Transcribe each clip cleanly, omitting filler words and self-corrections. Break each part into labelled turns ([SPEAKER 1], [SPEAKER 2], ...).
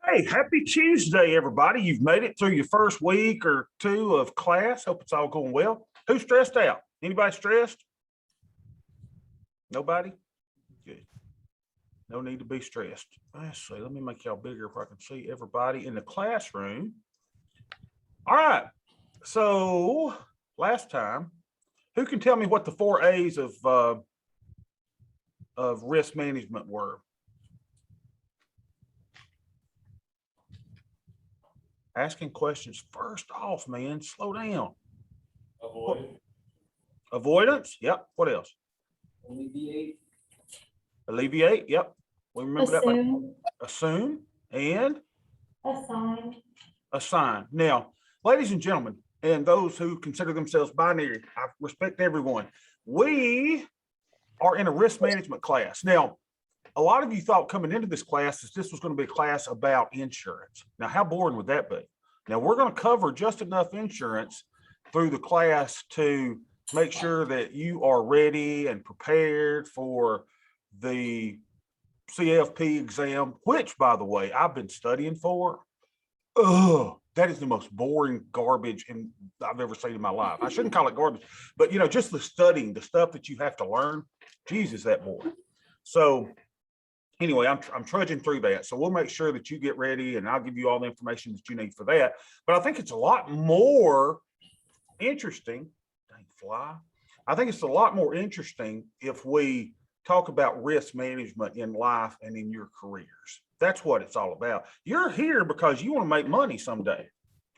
[SPEAKER 1] Hey, happy Tuesday, everybody. You've made it through your first week or two of class. Hope it's all going well. Who's stressed out? Anybody stressed? Nobody? Good. No need to be stressed. Let's see. Let me make y'all bigger if I can see everybody in the classroom. All right. So last time, who can tell me what the 4 A's of risk management were? Asking questions first off, man. Slow down. Avoidance. Yep. What else?
[SPEAKER 2] Alleviate.
[SPEAKER 1] Alleviate. Yep. We remember that.
[SPEAKER 3] Assume.
[SPEAKER 1] Assume and
[SPEAKER 3] Assign.
[SPEAKER 1] assign. Now, ladies and gentlemen, and those who consider themselves binary, I respect everyone. We are in a risk management class. Now, a lot of you thought coming into this class that this was going to be a class about insurance. Now, how boring would that be? Now, we're going to cover just enough insurance through the class to make sure that you are ready and prepared for the CFP exam, which, by the way, I've been studying for. That is the most boring garbage I've ever seen in my life. I shouldn't call it garbage, but just the studying, the stuff that you have to learn. Jesus, that boring. So anyway, I'm trudging through that. So we'll make sure that you get ready and I'll give you all the information that you need for that. But I think it's a lot more interesting. Dang fly. I think it's a lot more interesting if we talk about risk management in life and in your careers. That's what it's all about. You're here because you want to make money someday,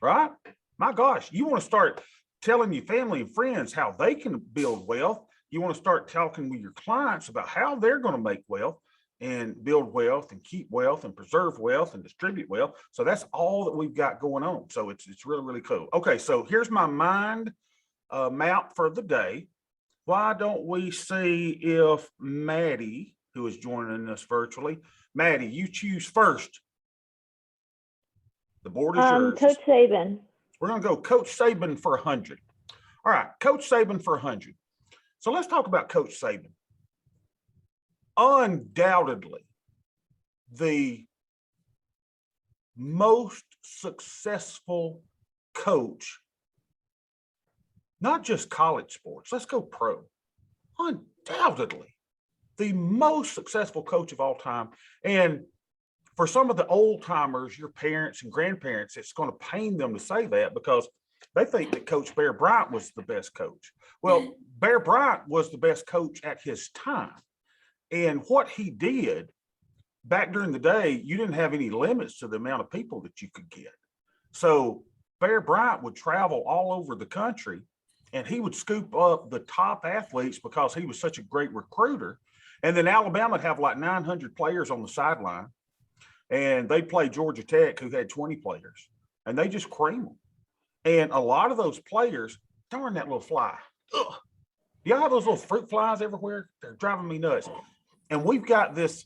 [SPEAKER 1] right? My gosh, you want to start telling your family and friends how they can build wealth. You want to start talking with your clients about how they're going to make wealth and build wealth and keep wealth and preserve wealth and distribute wealth. So that's all that we've got going on. So it's really, really cool. Okay, so here's my mind map for the day. Why don't we see if Maddie, who is joining us virtually, Maddie, you choose first. The board is yours.
[SPEAKER 3] Coach Saban.
[SPEAKER 1] We're going to go Coach Saban for 100. All right, Coach Saban for 100. So let's talk about Coach Saban. Undoubtedly, the most successful coach, not just college sports, let's go pro. Undoubtedly, the most successful coach of all time. And for some of the old timers, your parents and grandparents, it's going to pain them to say that because they think that Coach Bear Bryant was the best coach. Well, Bear Bryant was the best coach at his time. And what he did back during the day, you didn't have any limits to the amount of people that you could get. So Bear Bryant would travel all over the country and he would scoop up the top athletes because he was such a great recruiter. And then Alabama would have like 900 players on the sideline and they'd play Georgia Tech, who had 20 players, and they just cream them. And a lot of those players, darn that little fly. Ugh. Do y'all have those little fruit flies everywhere? They're driving me nuts. And we've got this,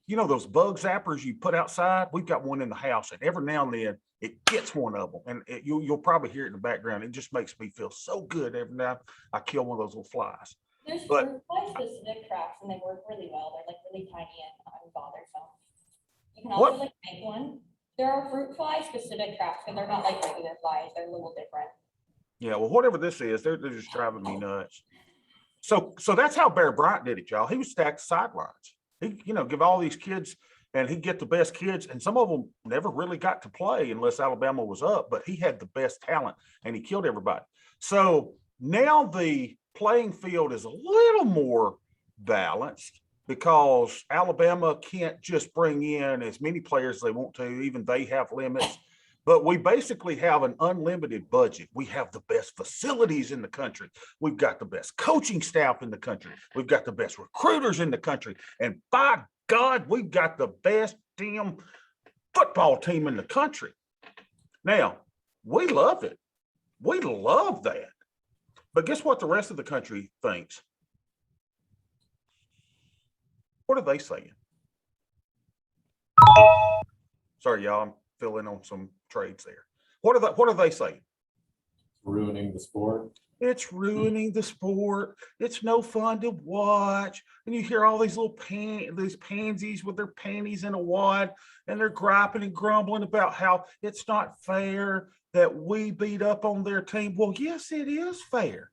[SPEAKER 1] those bug zappers you put outside. We've got one in the house, and every now and then it gets one of them. And you'll probably hear it in the background. It just makes me feel so good every time I kill one of those little flies.
[SPEAKER 4] There's fruit fly specific traps and they work really well. They're like really tiny and unbothersome. You can also make one. There are fruit fly specific traps, but they're not like regular flies. They're a little different.
[SPEAKER 1] Yeah, well, whatever this is, they're just driving me nuts. So that's how Bear Bryant did it, y'all. He would stack sidelines. He, give all these kids, and he'd get the best kids, and some of them never really got to play unless Alabama was up, but he had the best talent, and he killed everybody. So now the playing field is a little more balanced because Alabama can't just bring in as many players as they want to. Even they have limits. But we basically have an unlimited budget. We have the best facilities in the country. We've got the best coaching staff in the country. We've got the best recruiters in the country. And by God, we've got the best damn football team in the country. Now, we love it. We love that. But guess what the rest of the country thinks? What are they saying? Sorry, y'all, I'm filling on some trades there. What are they saying?
[SPEAKER 2] Ruining the sport.
[SPEAKER 1] it's ruining the sport. It's no fun to watch. And you hear all these these pansies with their panties in a wad, and they're griping and grumbling about how it's not fair that we beat up on their team. Well, yes, it is fair.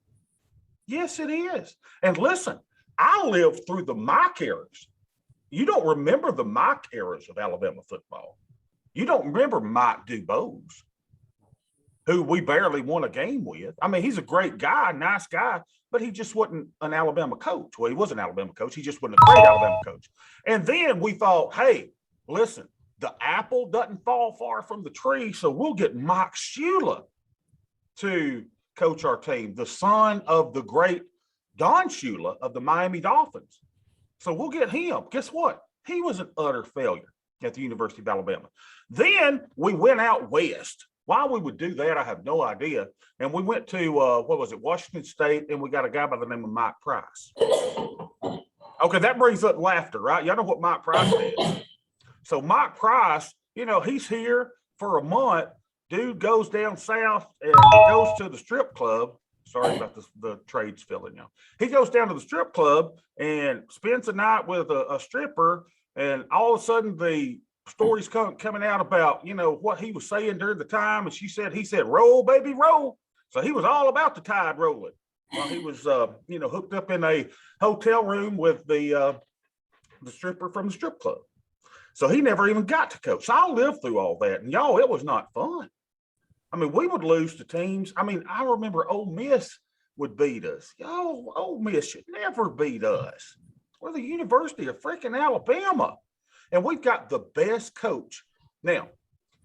[SPEAKER 1] Yes, it is. And listen, I lived through the Mike eras. You don't remember the Mike eras of Alabama football. You don't remember Mike Dubose, who we barely won a game with. I mean, he's a great guy, nice guy, but he just wasn't an Alabama coach. Well, he was an Alabama coach. He just wasn't a great Alabama coach. And then we thought, hey, listen, the apple doesn't fall far from the tree, so we'll get Mike Shula to coach our team, the son of the great Don Shula of the Miami Dolphins. So we'll get him. Guess what? He was an utter failure at the University of Alabama. Then we went out west. Why we would do that, I have no idea. And we went to, Washington State, and we got a guy by the name of Mike Price. Okay, that brings up laughter, right? Y'all know what Mike Price is. So Mike Price, he's here for a month. Dude goes down south and goes to the strip club. Sorry about the trades filling now. He goes down to the strip club and spends the night with a stripper, and all of a sudden the stories coming out about, what he was saying during the time. And he said, roll, baby, roll. So he was all about the tide rolling while he was, hooked up in a hotel room with the stripper from the strip club. So he never even got to coach. So I lived through all that. And y'all, it was not fun. I mean, we would lose to teams. I mean, I remember Ole Miss would beat us. Y'all, Ole Miss should never beat us. We're the University of freaking Alabama. And we've got the best coach. Now,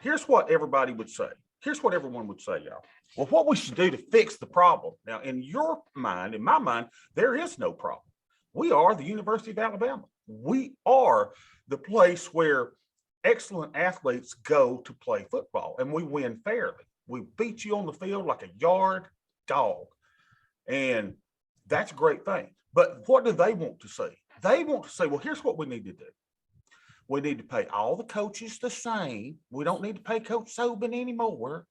[SPEAKER 1] here's what everybody would say. Here's what everyone would say, y'all. Well, what we should do to fix the problem. Now, in your mind, in my mind, there is no problem. We are the University of Alabama. We are the place where excellent athletes go to play football, and we win fairly. We beat you on the field like a yard dog. And that's a great thing. But what do they want to say? They want to say, well, here's what we need to do. We need to pay all the coaches the same. We don't need to pay Coach Sobin anymore.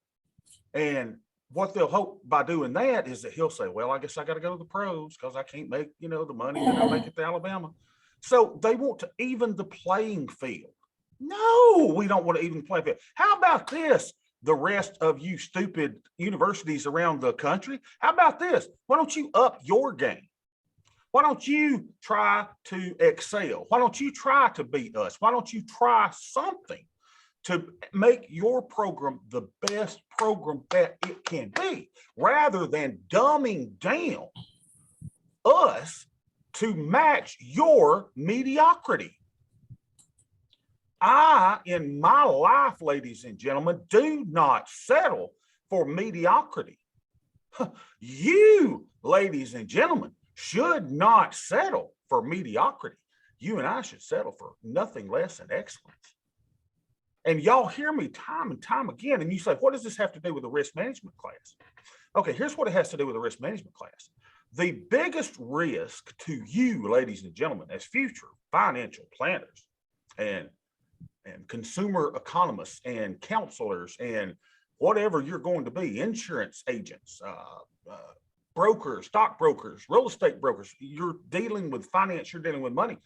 [SPEAKER 1] And what they'll hope by doing that is that he'll say, well, I guess I got to go to the pros because I can't make, the money that I make at Alabama. So they want to even the playing field. No, we don't want to even play field. How about this? The rest of you stupid universities around the country. How about this? Why don't you up your game? Why don't you try to excel? Why don't you try to beat us? Why don't you try something to make your program the best program that it can be, rather than dumbing down us to match your mediocrity? I, in my life, ladies and gentlemen, do not settle for mediocrity. You, ladies and gentlemen, should not settle for mediocrity. You and I should settle for nothing less than excellence. And y'all hear me time and time again, and you say, what does this have to do with the risk management class? Okay, here's what it has to do with the risk management class. The biggest risk to you, ladies and gentlemen, as future financial planners and consumer economists and counselors and whatever you're going to be, insurance agents, brokers, stockbrokers, real estate brokers, you're dealing with finance, you're dealing with money.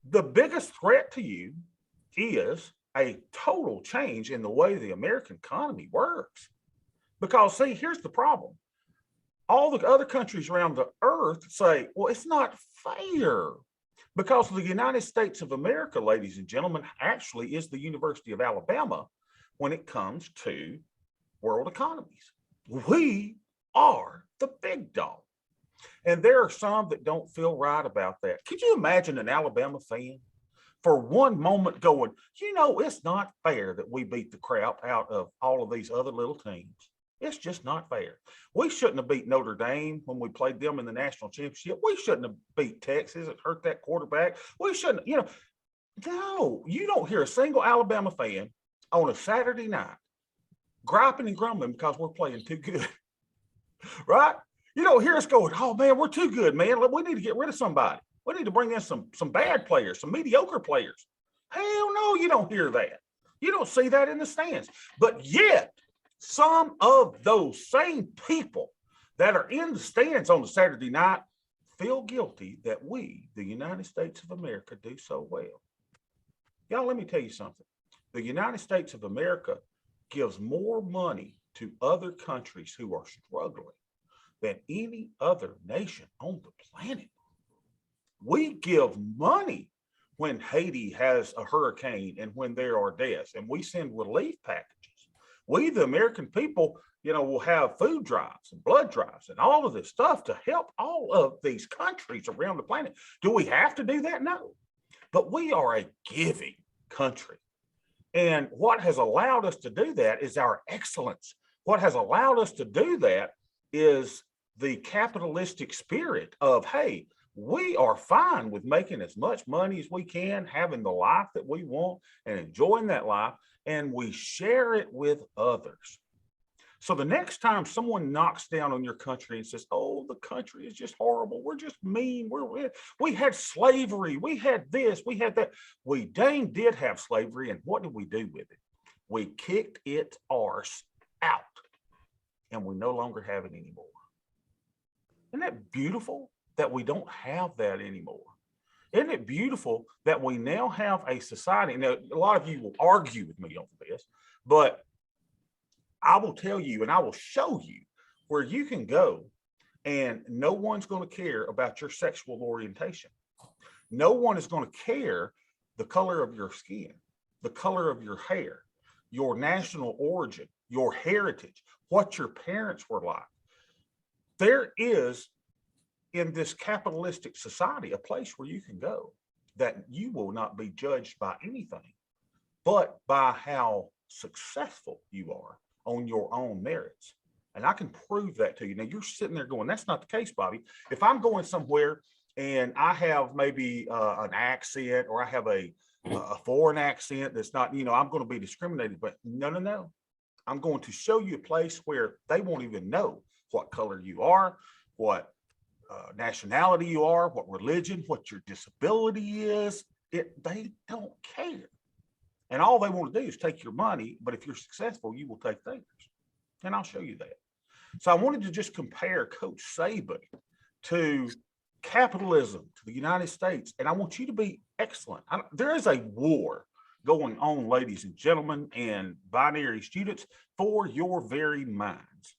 [SPEAKER 1] The biggest threat to you is a total change in the way the American economy works. Because see, here's the problem. All the other countries around the earth say, well, it's not fair. Because the United States of America, ladies and gentlemen, actually is the University of Alabama when it comes to world economies. We are the big dog. And there are some that don't feel right about that. Could you imagine an Alabama fan for one moment going, it's not fair that we beat the crap out of all of these other little teams. It's just not fair. We shouldn't have beat Notre Dame when we played them in the national championship. We shouldn't have beat Texas. It hurt that quarterback. We shouldn't, no, you don't hear a single Alabama fan on a Saturday night griping and grumbling because we're playing too good, right? You don't hear us going, oh man, we're too good, man. We need to get rid of somebody. We need to bring in some bad players, some mediocre players. Hell no, you don't hear that. You don't see that in the stands. But yet, some of those same people that are in the stands on the Saturday night feel guilty that we, the United States of America, do so well. Y'all, let me tell you something. The United States of America gives more money to other countries who are struggling than any other nation on the planet. We give money when Haiti has a hurricane and when there are deaths, and we send relief packages. We, the American people, will have food drives and blood drives and all of this stuff to help all of these countries around the planet. Do we have to do that? No. But we are a giving country. And what has allowed us to do that is our excellence. What has allowed us to do that is the capitalistic spirit of, hey, we are fine with making as much money as we can, having the life that we want and enjoying that life, and we share it with others. So the next time someone knocks down on your country and says, oh, the country is just horrible, we're just mean, we had slavery, we had this, we had that. We dang did have slavery, and what did we do with it? We kicked its arse out, and we no longer have it anymore. Isn't that beautiful that we don't have that anymore? Isn't it beautiful that we now have a society? Now, a lot of you will argue with me on this, but I will tell you and I will show you where you can go and no one's going to care about your sexual orientation. No one is going to care the color of your skin, the color of your hair, your national origin, your heritage, what your parents were like. There is, in this capitalistic society, a place where you can go that you will not be judged by anything, but by how successful you are on your own merits. And I can prove that to you. Now, you're sitting there going, that's not the case, Bobby. If I'm going somewhere and I have maybe an accent, or I have a foreign accent that's not, I'm going to be discriminated. But no. I'm going to show you a place where they won't even know what color you are, what nationality you are, what religion, what your disability is. They don't care. And all they want to do is take your money. But if you're successful, you will take theirs. And I'll show you that. So I wanted to just compare Coach Saban to capitalism, to the United States. And I want you to be excellent. There is a war going on, ladies and gentlemen, and binary students, for your very minds.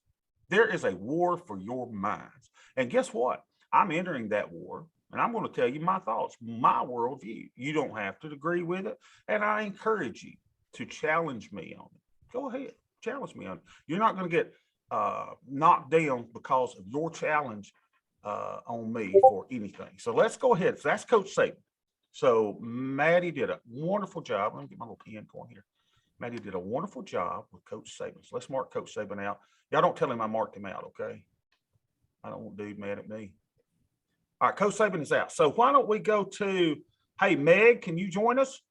[SPEAKER 1] There is a war for your minds. And guess what? I'm entering that war, and I'm going to tell you my thoughts, my worldview. You don't have to agree with it, and I encourage you to challenge me on it. Go ahead, challenge me on it. You're not going to get knocked down because of your challenge on me for anything. So let's go ahead. So that's Coach Saban. So Maddie did a wonderful job. Let me get my little pen going here. Maddie did a wonderful job with Coach Saban. So let's mark Coach Saban out. Y'all don't tell him I marked him out, okay? I don't want dude mad at me. All right, Coach Saban is out. So why don't we go to, hey, Meg, can you join us?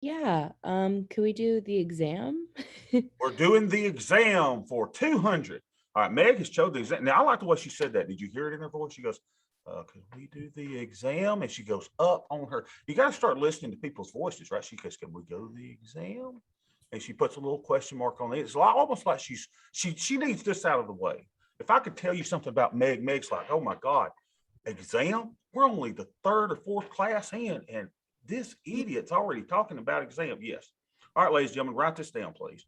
[SPEAKER 5] Yeah. Can we do the exam?
[SPEAKER 1] We're doing the exam for 200. All right, Meg has chosen the exam. Now, I like the way she said that. Did you hear it in her voice? She goes, can we do the exam? And she goes up on her. You got to start listening to people's voices, right? She goes, can we go to the exam? And she puts a little question mark on it. It's almost like she needs this out of the way. If I could tell you something about Meg, Meg's like, oh my God, exam? We're only the third or fourth class in, and this idiot's already talking about exam. Yes. All right, ladies and gentlemen, write this down, please,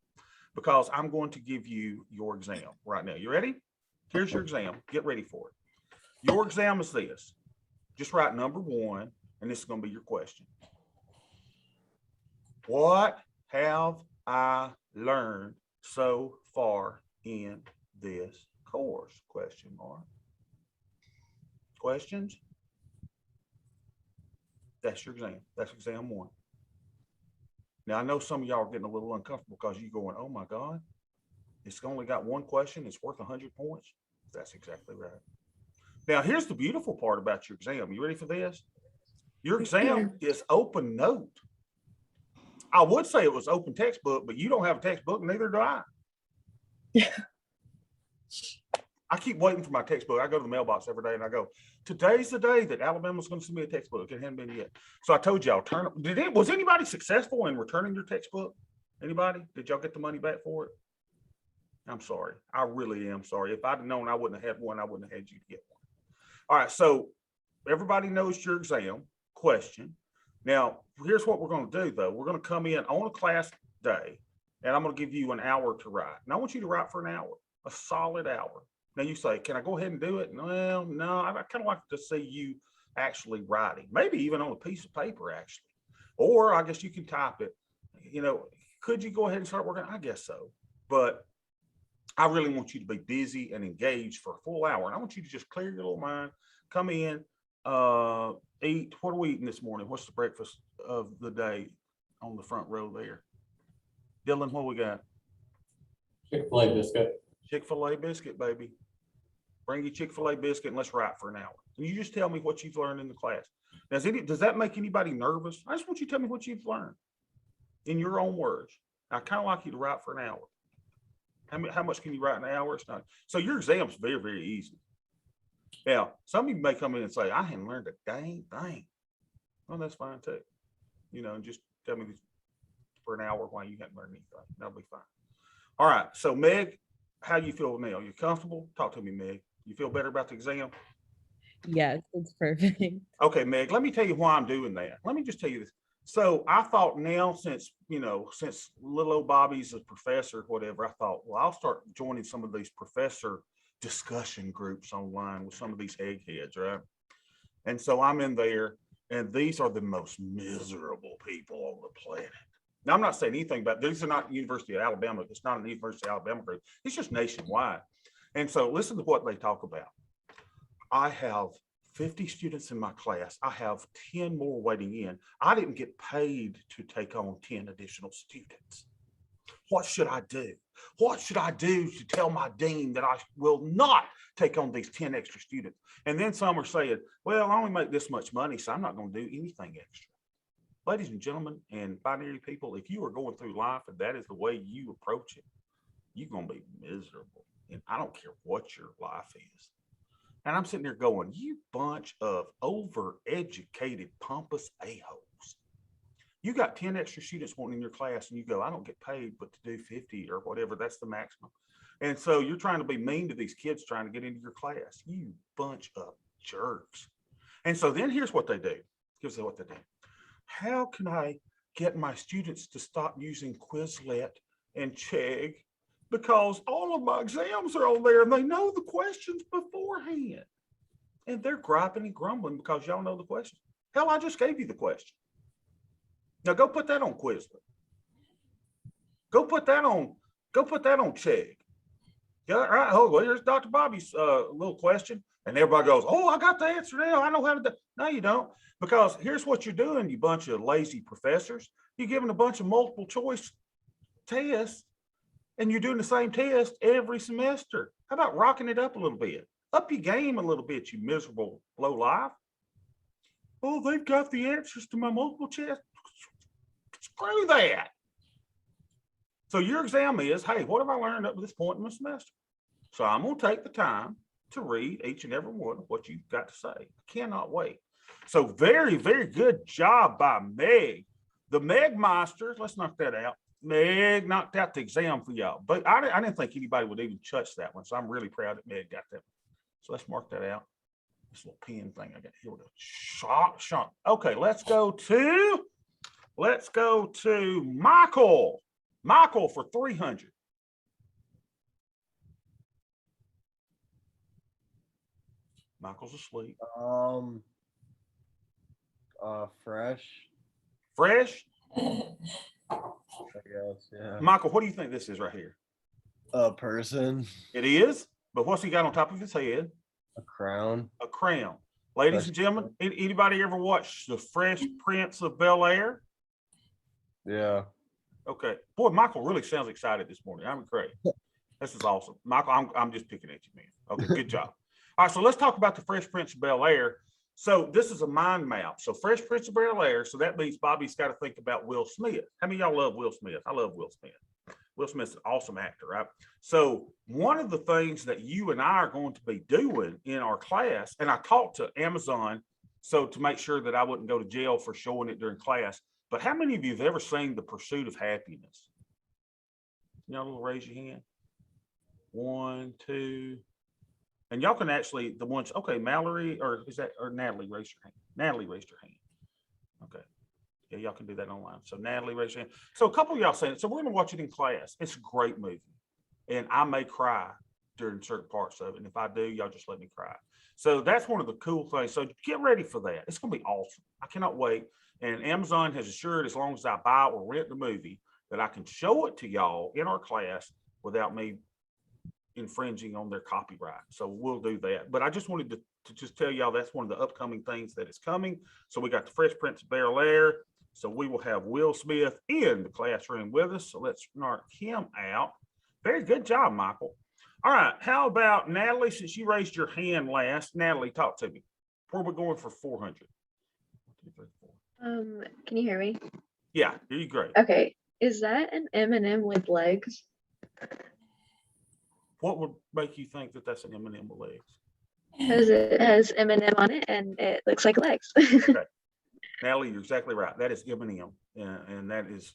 [SPEAKER 1] because I'm going to give you your exam right now. You ready? Here's your exam. Get ready for it. Your exam is this. Just write number 1, and this is going to be your question. What have I learned so far in this course? Question mark. Questions? That's your exam. That's exam 1. Now, I know some of y'all are getting a little uncomfortable because you're going, oh my God, it's only got 1 question. It's worth 100 points. That's exactly right. Now, here's the beautiful part about your exam. You ready for this? Your exam is open note. I would say it was open textbook, but you don't have a textbook, neither do I. I keep waiting for my textbook. I go to the mailbox every day and I go, today's the day that Alabama's going to send me a textbook. It hadn't been yet. So I told y'all, was anybody successful in returning your textbook? Anybody? Did y'all get the money back for it? I'm sorry. I really am sorry. If I'd have known I wouldn't have had one, I wouldn't have had you to get one. All right, so everybody knows your exam question. Now, here's what we're going to do, though. We're going to come in on a class day, and I'm going to give you an hour to write. And I want you to write for an hour, a solid hour. Now, you say, can I go ahead and do it? Well, no, I kind of like to see you actually writing, maybe even on a piece of paper, actually. Or I guess you can type it. You know, could you go ahead and start working? I guess so. But I really want you to be busy and engaged for a full hour. And I want you to just clear your little mind, come in, eat. What are we eating this morning? What's the breakfast of the day on the front row there? Dylan, what we got?
[SPEAKER 2] Chick-fil-A biscuit.
[SPEAKER 1] Chick-fil-A biscuit, baby. Bring your Chick-fil-A biscuit and let's write for an hour. And you just tell me what you've learned in the class. Does that make anybody nervous? I just want you to tell me what you've learned in your own words. I kind of like you to write for an hour. How much can you write in an hour? It's not. So your exam's very, very easy. Now, some of you may come in and say, I hadn't learned a dang thing. Well, that's fine too. You know, and just tell me for an hour why you hadn't learned anything. That'll be fine. All right. So Meg, how you feel now? You comfortable? Talk to me, Meg. You feel better about the exam?
[SPEAKER 5] Yes, it's perfect.
[SPEAKER 1] Okay, Meg, let me tell you why I'm doing that. Let me just tell you this. So I thought now, since little old Bobby's a professor, or whatever, I thought, well, I'll start joining some of these professor discussion groups online with some of these eggheads, right? And so I'm in there, and these are the most miserable people on the planet. Now, I'm not saying anything about, these are not University of Alabama. It's not an University of Alabama group. It's just nationwide. And so listen to what they talk about. I have 50 students in my class. I have 10 more waiting in. I didn't get paid to take on 10 additional students. What should I do? What should I do to tell my dean that I will not take on these 10 extra students? And then some are saying, well, I only make this much money, so I'm not going to do anything extra. Ladies and gentlemen, and binary people, if you are going through life and that is the way you approach it, you're going to be miserable. And I don't care what your life is. And I'm sitting there going, you bunch of overeducated, pompous a-holes. You got 10 extra students wanting in your class and you go, I don't get paid but to do 50 or whatever, that's the maximum. And so you're trying to be mean to these kids trying to get into your class. You bunch of jerks. And so then here's what they do. Here's what they do. How can I get my students to stop using Quizlet and Chegg? Because all of my exams are on there and they know the questions beforehand. And they're griping and grumbling because y'all know the question. Hell, I just gave you the question. Now go put that on Quizlet. Go put that on Chegg. Yeah, all right. Oh, well, here's Dr. Bobby's little question. And everybody goes, oh, I got the answer now. I know how to do. No, you don't. Because here's what you're doing, you bunch of lazy professors. You're giving a bunch of multiple choice tests. And you're doing the same test every semester. How about rocking it up a little bit? Up your game a little bit, you miserable low life. Oh, they've got the answers to my multiple choice. Screw that. So your exam is, hey, what have I learned up to this point in the semester? So I'm going to take the time to read each and every one of what you've got to say. I cannot wait. So very, very good job by Meg. The Meg Meisters, let's knock that out. Meg knocked out the exam for y'all, but I didn't think anybody would even touch that one. So I'm really proud that Meg got that one. So let's mark that out. This little pen thing I got here. We go. Shot. Okay, let's go to Michael. Michael for 300. Michael's asleep. Fresh.
[SPEAKER 6] I guess, yeah.
[SPEAKER 1] Michael, what do you think this is right here?
[SPEAKER 6] A person.
[SPEAKER 1] It is, but what's he got on top of his head?
[SPEAKER 6] A crown.
[SPEAKER 1] A crown. Ladies and gentlemen, anybody ever watch The Fresh Prince of Bel-Air?
[SPEAKER 6] Yeah.
[SPEAKER 1] Okay. Boy, Michael really sounds excited this morning. I'm great. This is awesome. Michael, I'm just picking at you, man. Okay, good job. All right, so let's talk about The Fresh Prince of Bel-Air. So this is a mind map. So Fresh Prince of Bel-Air. So that means Bobby's got to think about Will Smith. How many of y'all love Will Smith? I love Will Smith. Will Smith's an awesome actor, right? So one of the things that you and I are going to be doing in our class, and I talked to Amazon so to make sure that I wouldn't go to jail for showing it during class. But how many of you have ever seen The Pursuit of Happiness? Y'all will raise your hand. 1, 2. And y'all can actually, the ones, okay, Mallory, or is that, or Natalie, raise your hand. Natalie raised her hand. Okay. Yeah, y'all can do that online. So Natalie raised her hand. So a couple of y'all saying, so we're gonna watch it in class. It's a great movie. And I may cry during certain parts of it. And if I do, y'all just let me cry. So that's one of the cool things. So get ready for that. It's gonna be awesome. I cannot wait. And Amazon has assured as long as I buy or rent the movie that I can show it to y'all in our class without me infringing on their copyright. So we'll do that. But I just wanted to just tell y'all that's one of the upcoming things that is coming. So we got the Fresh Prince of Bel-Air. So we will have Will Smith in the classroom with us. So let's mark him out. Very good job, Michael. All right. How about Natalie? Since you raised your hand last, Natalie, talk to me. Where we're going for 400. 1, 2, 3, 4.
[SPEAKER 7] Can you hear me?
[SPEAKER 1] Yeah, you're great.
[SPEAKER 7] Okay. Is that an M&M with legs?
[SPEAKER 1] What would make you think that that's an M&M with legs?
[SPEAKER 7] Because it has M&M on it and it looks like legs.
[SPEAKER 1] Natalie, you're exactly right. That is M&M, and that is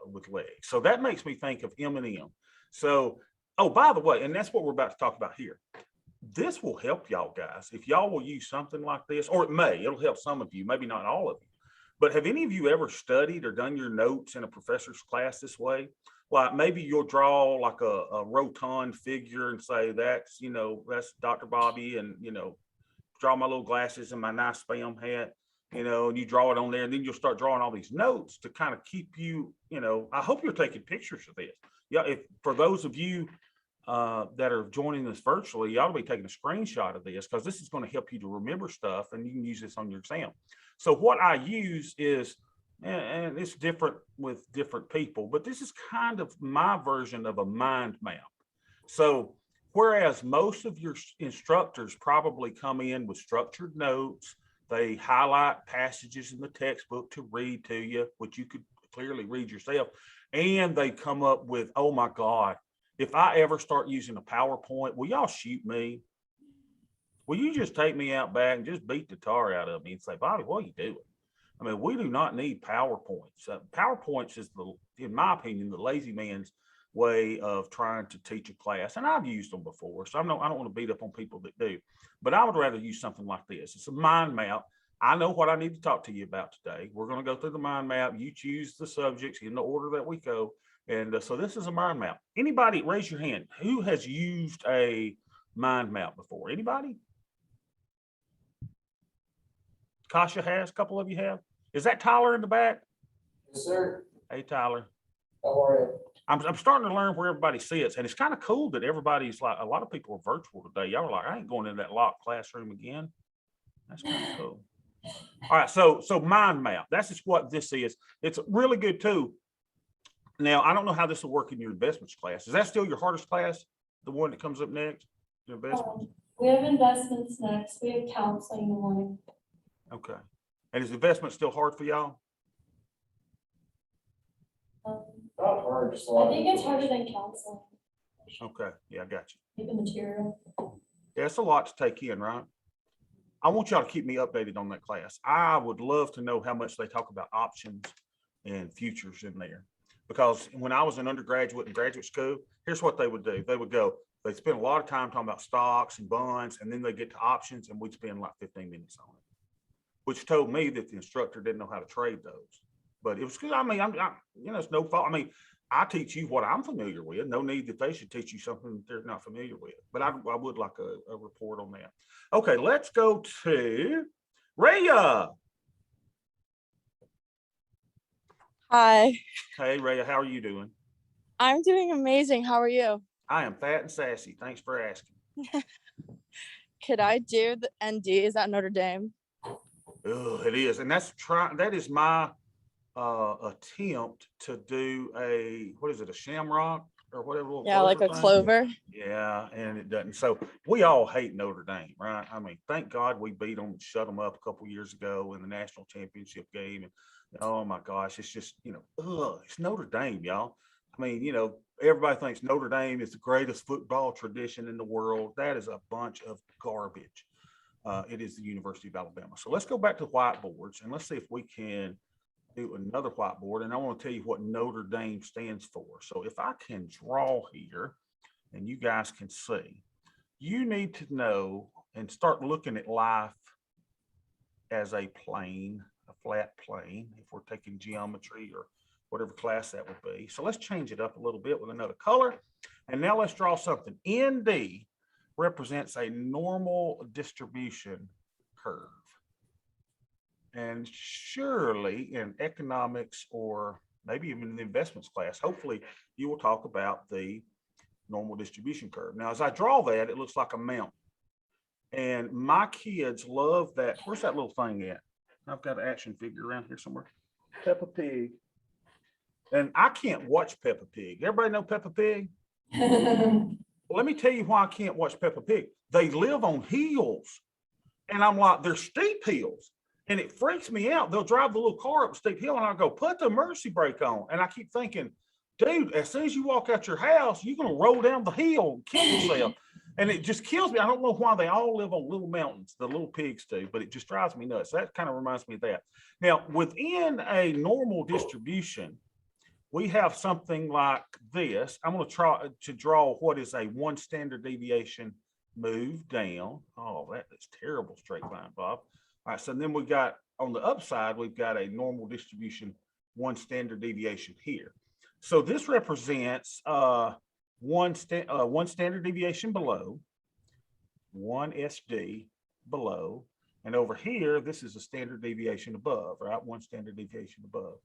[SPEAKER 1] with legs. So that makes me think of M&M. So, oh, by the way, and that's what we're about to talk about here. This will help y'all guys. If y'all will use something like this, or it'll help some of you, maybe not all of you. But have any of you ever studied or done your notes in a professor's class this way? Like maybe you'll draw like a rotund figure and say, that's Dr. Bobby, and, draw my little glasses and my nice spam hat, and you draw it on there, and then you'll start drawing all these notes to kind of keep you, I hope you're taking pictures of this. Yeah, if for those of you that are joining us virtually, you ought to be taking a screenshot of this, because this is going to help you to remember stuff, and you can use this on your exam. So what I use is, and it's different with different people, but this is kind of my version of a mind map. So whereas most of your instructors probably come in with structured notes, they highlight passages in the textbook to read to you, which you could clearly read yourself, and they come up with, oh my God, if I ever start using a PowerPoint, will y'all shoot me? Will you just take me out back and just beat the tar out of me and say, Bobby, what are you doing? I mean, we do not need PowerPoints. PowerPoints is, in my opinion, the lazy man's way of trying to teach a class. And I've used them before, so I don't want to beat up on people that do. But I would rather use something like this. It's a mind map. I know what I need to talk to you about today. We're going to go through the mind map. You choose the subjects in the order that we go. And so this is a mind map. Anybody, raise your hand. Who has used a mind map before? Anybody? Kasha has, a couple of you have. Is that Tyler in the back?
[SPEAKER 2] Yes, sir.
[SPEAKER 1] Hey, Tyler.
[SPEAKER 2] How are you?
[SPEAKER 1] I'm starting to learn where everybody sits, and it's kind of cool that everybody's like, a lot of people are virtual today. Y'all are like, I ain't going in that locked classroom again. That's kind of cool. All right, so mind map. That's just what this is. It's really good too. Now, I don't know how this will work in your investments class. Is that still your hardest class? The one that comes up next? Your investments?
[SPEAKER 3] We have investments next. We have counseling in the morning.
[SPEAKER 1] Okay. And is investment still hard for y'all?
[SPEAKER 2] Not hard, just a
[SPEAKER 3] I
[SPEAKER 2] lot.
[SPEAKER 3] think it's harder than counseling,
[SPEAKER 1] Okay. Yeah, I got you.
[SPEAKER 3] the material.
[SPEAKER 1] Yeah, it's a lot to take in, right? I want y'all to keep me updated on that class. I would love to know how much they talk about options and futures in there. Because when I was an undergraduate and graduate school, here's what they would do. They'd spend a lot of time talking about stocks and bonds, and then they get to options, and we'd spend like 15 minutes on it, which told me that the instructor didn't know how to trade those. But it was good. I mean, it's no fault. I mean, I teach you what I'm familiar with. No need that they should teach you something that they're not familiar with. But I would like a report on that. Okay, let's go to Rhea.
[SPEAKER 8] Hi,
[SPEAKER 1] Hey, Rhea, how are you doing?
[SPEAKER 8] I'm doing amazing. How are you?
[SPEAKER 1] I am fat and sassy. Thanks for asking.
[SPEAKER 8] Could I do the ND? Is that Notre Dame?
[SPEAKER 1] Oh, it is. And that is my attempt to do a shamrock or whatever.
[SPEAKER 8] Yeah, like a
[SPEAKER 1] thing.
[SPEAKER 8] clover.
[SPEAKER 1] Yeah, and it doesn't. So we all hate Notre Dame, right? I mean, thank God we beat them and shut them up a couple years ago in the national championship game. And oh my gosh, it's just, it's Notre Dame, y'all. I mean, everybody thinks Notre Dame is the greatest football tradition in the world. That is a bunch of garbage. It is the University of Alabama. So let's go back to whiteboards and let's see if we can do another whiteboard. And I want to tell you what Notre Dame stands for. So if I can draw here, and you guys can see, you need to know and start looking at life as a plane, a flat plane, if we're taking geometry or whatever class that would be. So let's change it up a little bit with another color. And now let's draw something. ND represents a normal distribution curve. And surely in economics or maybe even in the investments class, hopefully you will talk about the normal distribution curve. Now, as I draw that, it looks like a mountain. And my kids love that. Where's that little thing at? I've got an action figure around here somewhere. Peppa Pig. And I can't watch Peppa Pig. Everybody know Peppa Pig? Well, let me tell you why I can't watch Peppa Pig. They live on hills. And I'm like, they're steep hills. And it freaks me out. They'll drive the little car up a steep hill and I'll go, put the emergency brake on. And I keep thinking, dude, as soon as you walk out your house, you're going to roll down the hill and kill yourself. And it just kills me. I don't know why they all live on little mountains, the little pigs do, but it just drives me nuts. That kind of reminds me of that. Now, within a normal distribution, we have something like this. I'm going to try to draw what is a 1 standard deviation move down. Oh, that is terrible straight line, Bob. All right, so then we got on the upside, we've got a normal distribution, 1 standard deviation here. So this represents one standard deviation below, 1 SD below, and over here, this is a standard deviation above, right? 1 standard deviation above.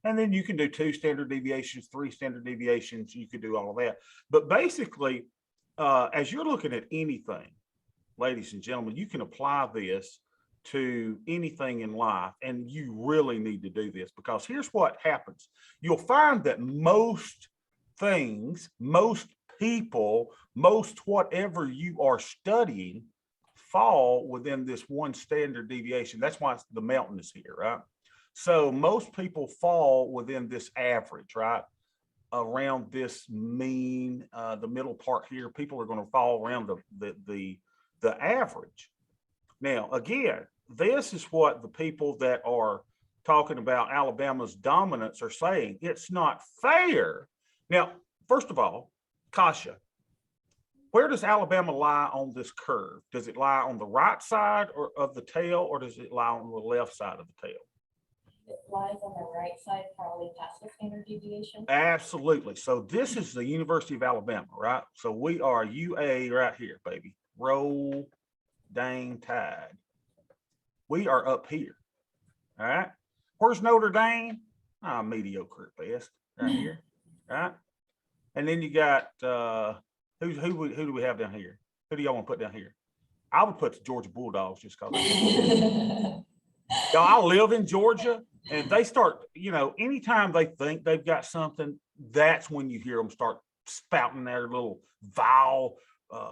[SPEAKER 1] And then you can do 2 standard deviations, 3 standard deviations, you could do all of that. But basically, as you're looking at anything, ladies and gentlemen, you can apply this to anything in life, and you really need to do this, because here's what happens. You'll find that most things, most people, most whatever you are studying fall within this 1 standard deviation. That's why the mountain is here, right? So most people fall within this average, right? Around this mean, the middle part here, people are going to fall around the average. Now, again, this is what the people that are talking about Alabama's dominance are saying. It's not fair. Now, first of all, Kasha, where does Alabama lie on this curve? Does it lie on the right side of the tail, or does it lie on the left side of the tail?
[SPEAKER 4] It lies on the right side, probably past the standard deviation.
[SPEAKER 1] Absolutely. So this is the University of Alabama, right? So we are UA right here, baby. Roll, dang tide. We are up here. All right. Where's Notre Dame? Mediocre at best, right here. Right. And then you got who do we have down here? Who do y'all want to put down here? I would put the Georgia Bulldogs just because. I live in Georgia, and they start, anytime they think they've got something, that's when you hear them start spouting their little vile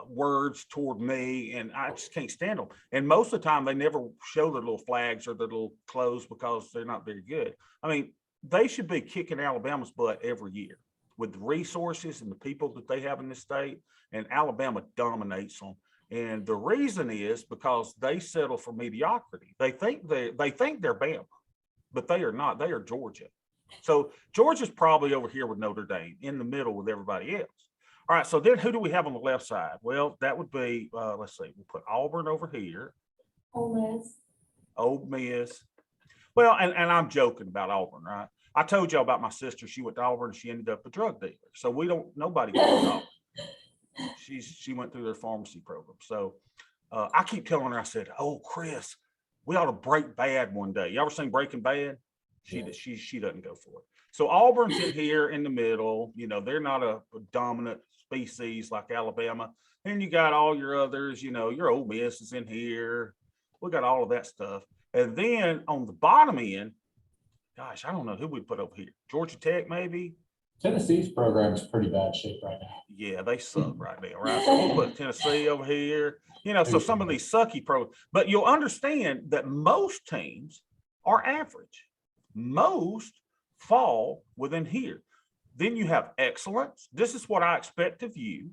[SPEAKER 1] words toward me, and I just can't stand them. And most of the time, they never show their little flags or their little clothes because they're not very good. I mean, they should be kicking Alabama's butt every year with the resources and the people that they have in this state, and Alabama dominates them. And the reason is because they settle for mediocrity. They think they're Bama, but they are not. They are Georgia. So Georgia's probably over here with Notre Dame, in the middle with everybody else. All right, so then who do we have on the left side? Well, that would be, let's see, we'll put Auburn over here.
[SPEAKER 3] Ole Miss.
[SPEAKER 1] Ole Miss. Well, and I'm joking about Auburn, right? I told y'all about my sister. She went to Auburn and she ended up a drug dealer. So nobody goes to Auburn. She went through their pharmacy program. So I keep telling her, I said, oh, Chris, we ought to break bad one day. You ever seen Breaking Bad? She doesn't go for it. So Auburn's in here in the middle. They're not a dominant species like Alabama. And you got all your others, your Ole Miss is in here. We got all of that stuff. And then on the bottom end, gosh, I don't know who we put over here. Georgia Tech, maybe?
[SPEAKER 2] Tennessee's program is pretty bad shape right now.
[SPEAKER 1] Yeah, they suck right now, right? So we'll put Tennessee over here. So some of these sucky programs. But you'll understand that most teams are average. Most fall within here. Then you have excellence. This is what I expect of you,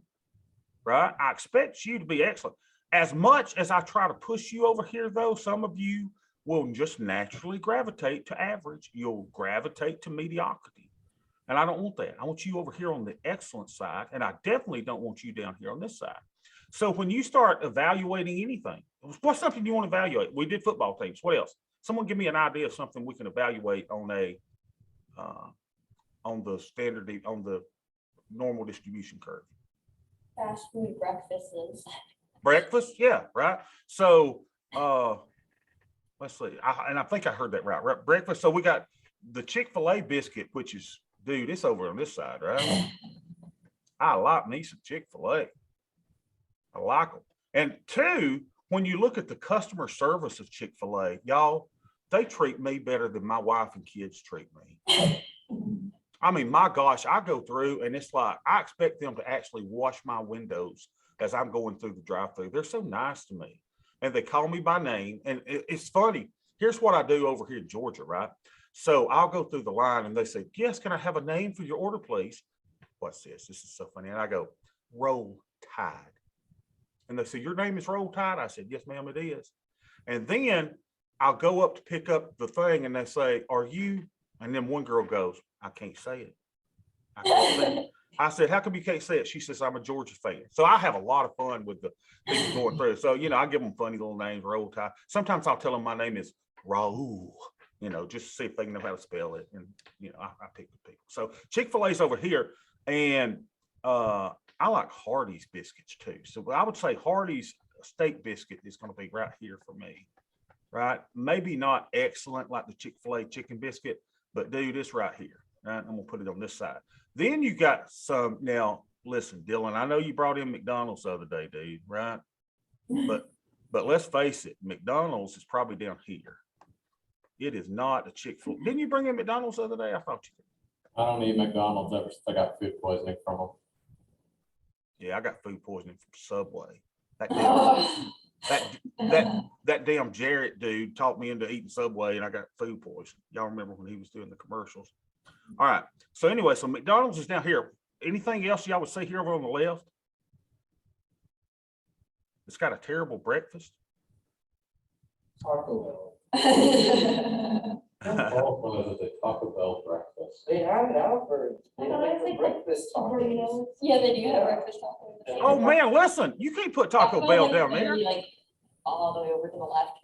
[SPEAKER 1] right? I expect you to be excellent. As much as I try to push you over here, though, some of you will just naturally gravitate to average. You'll gravitate to mediocrity. And I don't want that. I want you over here on the excellence side, and I definitely don't want you down here on this side. So when you start evaluating anything, what's something you want to evaluate? We did football teams. What else? Someone give me an idea of something we can evaluate on the standard, on the normal distribution curve.
[SPEAKER 4] Fast food breakfasts.
[SPEAKER 1] Breakfast, yeah, right. So let's see. I think I heard that right. Breakfast. So we got the Chick-fil-A biscuit, which is, dude, it's over on this side, right? I like me some Chick-fil-A. I like them. And two, when you look at the customer service of Chick-fil-A, y'all, they treat me better than my wife and kids treat me. I mean, my gosh, I go through and it's like, I expect them to actually wash my windows as I'm going through the drive-through. They're so nice to me. And they call me by name. And it's funny. Here's what I do over here in Georgia, right? So I'll go through the line and they say, yes, can I have a name for your order, please? What's this? This is so funny. And I go, Roll Tide. And they say, your name is Roll Tide? I said, yes, ma'am, it is. And then I'll go up to pick up the thing and they say, are you? And then one girl goes, I can't say it. I can't say it. I said, how come you can't say it? She says, I'm a Georgia fan. So I have a lot of fun with the people going through. So, you know, I give them funny little names, Roll Tide. Sometimes I'll tell them my name is Raul, you know, just to see if they know how to spell it. And, you know, I pick the people. So Chick-fil-A's over here. And I like Hardee's biscuits too. So I would say Hardee's steak biscuit is going to be right here for me, right? Maybe not excellent like the Chick-fil-A chicken biscuit, but dude, it's right here. Right? I'm gonna put it on this side. Then you got some, now listen, Dylan, I know you brought in McDonald's the other day, dude, right? But let's face it, McDonald's is probably down here. It is not a Chick-fil-A. Didn't you bring in McDonald's the other day? I thought you did.
[SPEAKER 2] I don't eat McDonald's ever since I got food poisoning from them.
[SPEAKER 1] Yeah, I got food poisoning from Subway. That damn,
[SPEAKER 3] Oh.
[SPEAKER 1] that damn Jarrett dude talked me into eating Subway and I got food poisoning. Y'all remember when he was doing the commercials? All right. So anyway, so McDonald's is down here. Anything else y'all would say here over on the left? It's got a terrible breakfast.
[SPEAKER 2] Taco
[SPEAKER 3] I
[SPEAKER 2] Bell. All of the Taco Bell breakfast.
[SPEAKER 9] They have it out for,
[SPEAKER 3] don't know, it's like
[SPEAKER 9] breakfast tacos.
[SPEAKER 3] burritos.
[SPEAKER 4] Yeah, they do have breakfast tacos.
[SPEAKER 1] Oh man, listen, you can't put Taco Bell down there.
[SPEAKER 4] Like all the way over to the left.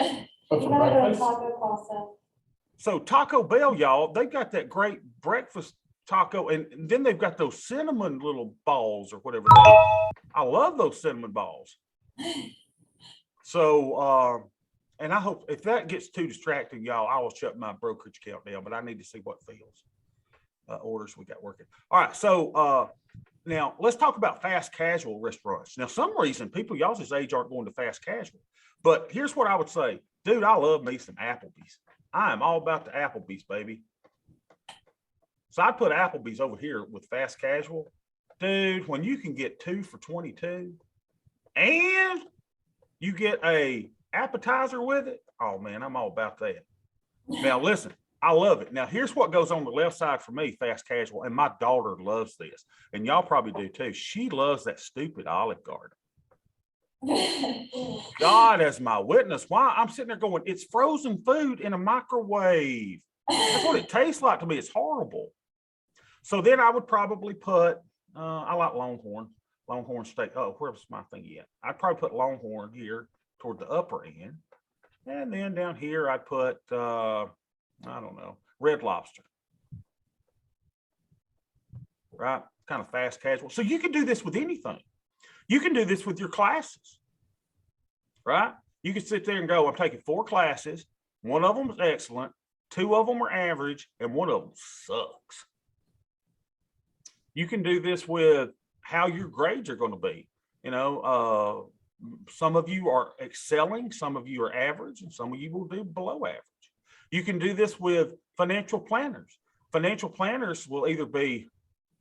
[SPEAKER 2] But
[SPEAKER 3] You
[SPEAKER 2] for
[SPEAKER 3] gotta go to
[SPEAKER 2] breakfast,
[SPEAKER 3] Taco Casa.
[SPEAKER 1] So Taco Bell, y'all, they got that great breakfast taco, and then they've got those cinnamon little balls or whatever they are. I love those cinnamon balls. So and I hope if that gets too distracting, y'all, I will shut my brokerage account down, but I need to see what fields orders we got working. All right, so now let's talk about fast casual restaurants. Now, some reason people y'all's age aren't going to fast casual, but here's what I would say, dude, I love me some Applebee's. I am all about the Applebee's, baby. So I put Applebee's over here with fast casual. Dude, when you can get 2 for $22 and you get a appetizer with it, oh man, I'm all about that. Now listen, I love it. Now here's what goes on the left side for me, fast casual, and my daughter loves this, and y'all probably do too. She loves that stupid Olive Garden. God as my witness, why I'm sitting there going, it's frozen food in a microwave. That's what it tastes like to me. It's horrible. So then I would probably put, I like Longhorn steak. Oh, where's my thing yet? I'd probably put Longhorn here toward the upper end. And then down here, I'd put, I don't know, Red Lobster. Right? Kind of fast casual. So you can do this with anything. You can do this with your classes, right? You can sit there and go, I'm taking 4 classes. One of them is excellent. 2 of them are average and 1 of them sucks. You can do this with how your grades are going to be. You know, some of you are excelling, some of you are average, and some of you will do below average. You can do this with financial planners. Financial planners will either be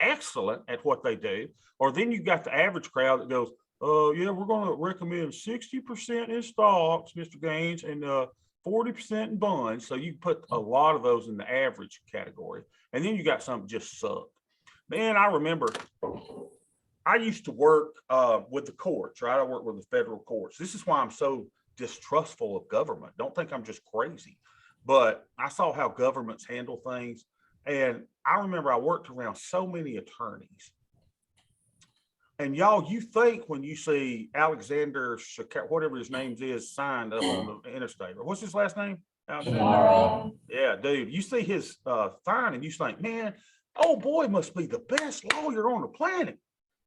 [SPEAKER 1] excellent at what they do, or then you got the average crowd that goes, yeah, we're going to recommend 60% in stocks, Mr. Gaines, and 40% in bonds. So you put a lot of those in the average category. And then you got some that just suck. Man, I remember I used to work with the courts, right? I work with the federal courts. This is why I'm so distrustful of government. Don't think I'm just crazy, but I saw how governments handle things. And I remember I worked around so many attorneys. And y'all, you think when you see Alexander, whatever his name is, signed up on the interstate, or what's his last name? Alexander?
[SPEAKER 4] Tomorrow.
[SPEAKER 1] Yeah, dude, you see his sign and you think, man, oh boy, must be the best lawyer on the planet.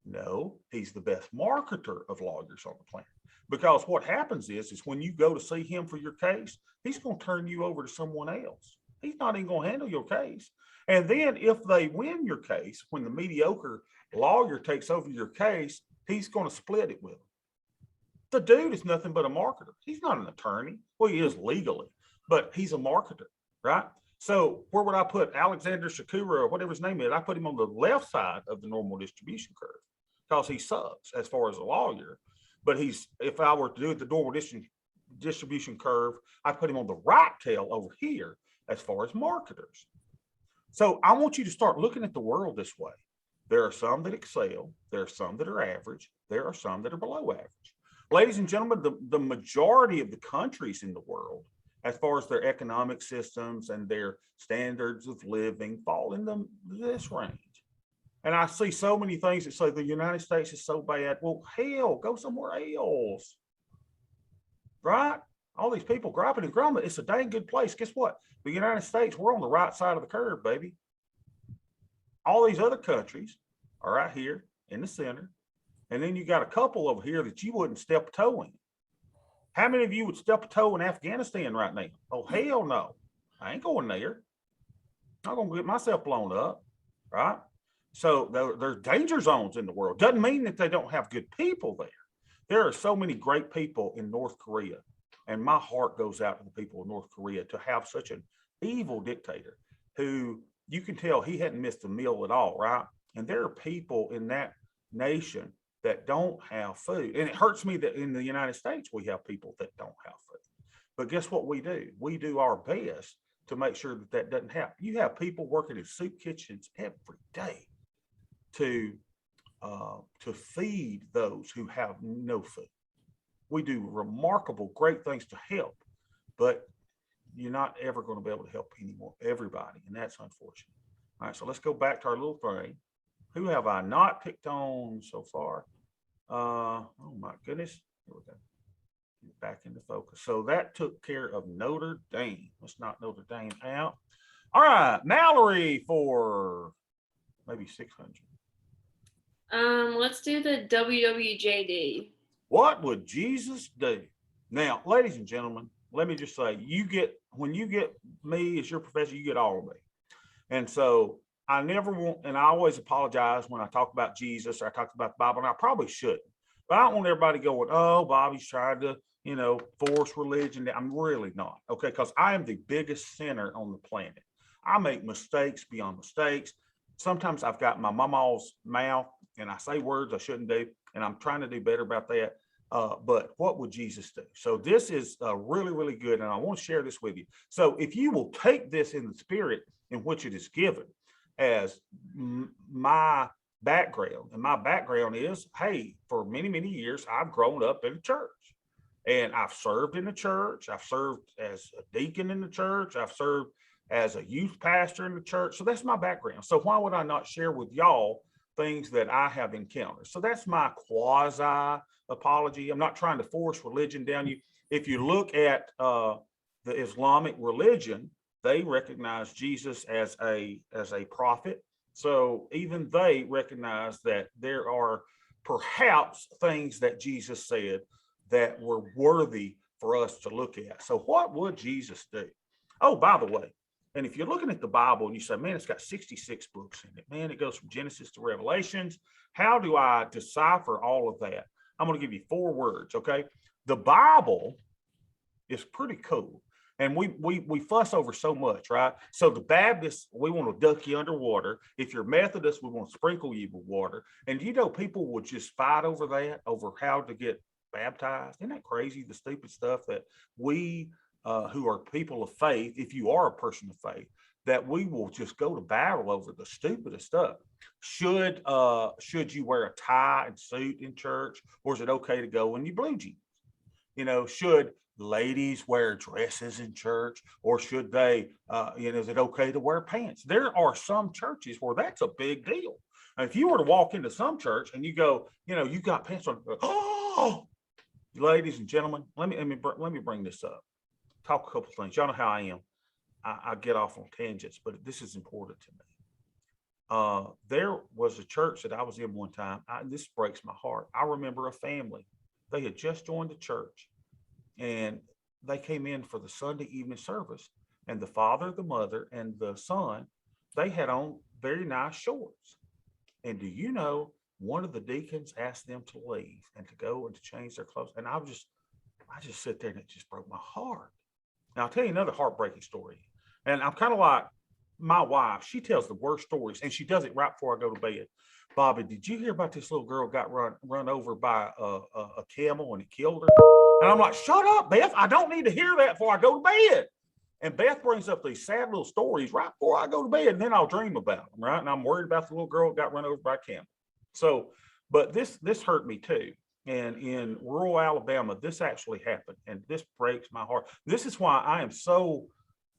[SPEAKER 1] No, he's the best marketer of lawyers on the planet. Because what happens is when you go to see him for your case, he's going to turn you over to someone else. He's not even going to handle your case. And then if they win your case, when the mediocre lawyer takes over your case, he's going to split it with them. The dude is nothing but a marketer. He's not an attorney. Well, he is legally, but he's a marketer, right? So where would I put Alexander Shakura or whatever his name is? I put him on the left side of the normal distribution curve because he sucks as far as a lawyer. But if I were to do the normal distribution curve, I put him on the right tail over here as far as marketers. So I want you to start looking at the world this way. There are some that excel. There are some that are average. There are some that are below average. Ladies and gentlemen, the majority of the countries in the world, as far as their economic systems and their standards of living, fall in this range. And I see so many things that say the United States is so bad. Well, hell, go somewhere else. Right? All these people griping and grumbling. It's a dang good place. Guess what? The United States, we're on the right side of the curve, baby. All these other countries are right here in the center. And then you got a couple over here that you wouldn't step a toe in. How many of you would step a toe in Afghanistan right now? Oh, hell no. I ain't going there. I'm going to get myself blown up, right? So there's danger zones in the world. Doesn't mean that they don't have good people there. There are so many great people in North Korea. And my heart goes out to the people of North Korea to have such an evil dictator who you can tell he hadn't missed a meal at all, right? And there are people in that nation that don't have food. And it hurts me that in the United States, we have people that don't have food. But guess what we do? We do our best to make sure that that doesn't happen. You have people working in soup kitchens every day to feed those who have no food. We do remarkable, great things to help, but you're not ever going to be able to help everybody, and that's unfortunate. All right, so let's go back to our little thing. Who have I not picked on so far? Oh my goodness. Here we go. Get back into focus. So that took care of Notre Dame. Let's knock Notre Dame out. All right, Mallory for maybe 600.
[SPEAKER 9] Let's do the WWJD.
[SPEAKER 1] What would Jesus do? Now, ladies and gentlemen, let me just say, when you get me as your professor, you get all of me. And so I never want, and I always apologize when I talk about Jesus or I talk about the Bible, and I probably shouldn't. But I don't want everybody going, oh, Bobby's trying to, force religion. I'm really not, okay? Because I am the biggest sinner on the planet. I make mistakes beyond mistakes. Sometimes I've got my mama's mouth and I say words I shouldn't do, and I'm trying to do better about that. But what would Jesus do? So this is really, really good, and I want to share this with you. So if you will take this in the spirit in which it is given as my background, and my background is, hey, for many, many years, I've grown up in a church. And I've served in the church. I've served as a deacon in the church. I've served as a youth pastor in the church. So that's my background. So why would I not share with y'all things that I have encountered? So that's my quasi apology. I'm not trying to force religion down you. If you look at the Islamic religion, they recognize Jesus as a prophet. So even they recognize that there are perhaps things that Jesus said that were worthy for us to look at. So what would Jesus do? Oh, by the way, and if you're looking at the Bible and you say, man, it's got 66 books in it, man, it goes from Genesis to Revelations. How do I decipher all of that? I'm going to give you 4 words, okay? The Bible is pretty cool. And we fuss over so much, right? So the Baptists, we want to duck you underwater. If you're Methodist, we want to sprinkle you with water. And people would just fight over that, over how to get baptized. Isn't that crazy, the stupid stuff that we who are people of faith, if you are a person of faith, that we will just go to battle over the stupidest stuff. Should you wear a tie and suit in church, or is it okay to go in your blue jeans? Should ladies wear dresses in church, or should they, is it okay to wear pants? There are some churches where that's a big deal. If you were to walk into some church and you go, you got pants on, oh, ladies and gentlemen, let me bring this up. Talk a couple things. Y'all know how I am. I get off on tangents, but this is important to me. There was a church that I was in one time. This breaks my heart. I remember a family. They had just joined the church, and they came in for the Sunday evening service. And the father, the mother, and the son, they had on very nice shorts. And do you know, one of the deacons asked them to leave and to go and to change their clothes. And I just sit there and it just broke my heart. Now I'll tell you another heartbreaking story. And I'm kind of like my wife, she tells the worst stories, and she does it right before I go to bed. Bobby, did you hear about this little girl got run over by a camel and it killed her? And I'm like, shut up, Beth. I don't need to hear that before I go to bed. And Beth brings up these sad little stories right before I go to bed, and then I'll dream about them, right? And I'm worried about the little girl that got run over by a camel. So, but this hurt me too. And in rural Alabama, this actually happened, and this breaks my heart. This is why I am so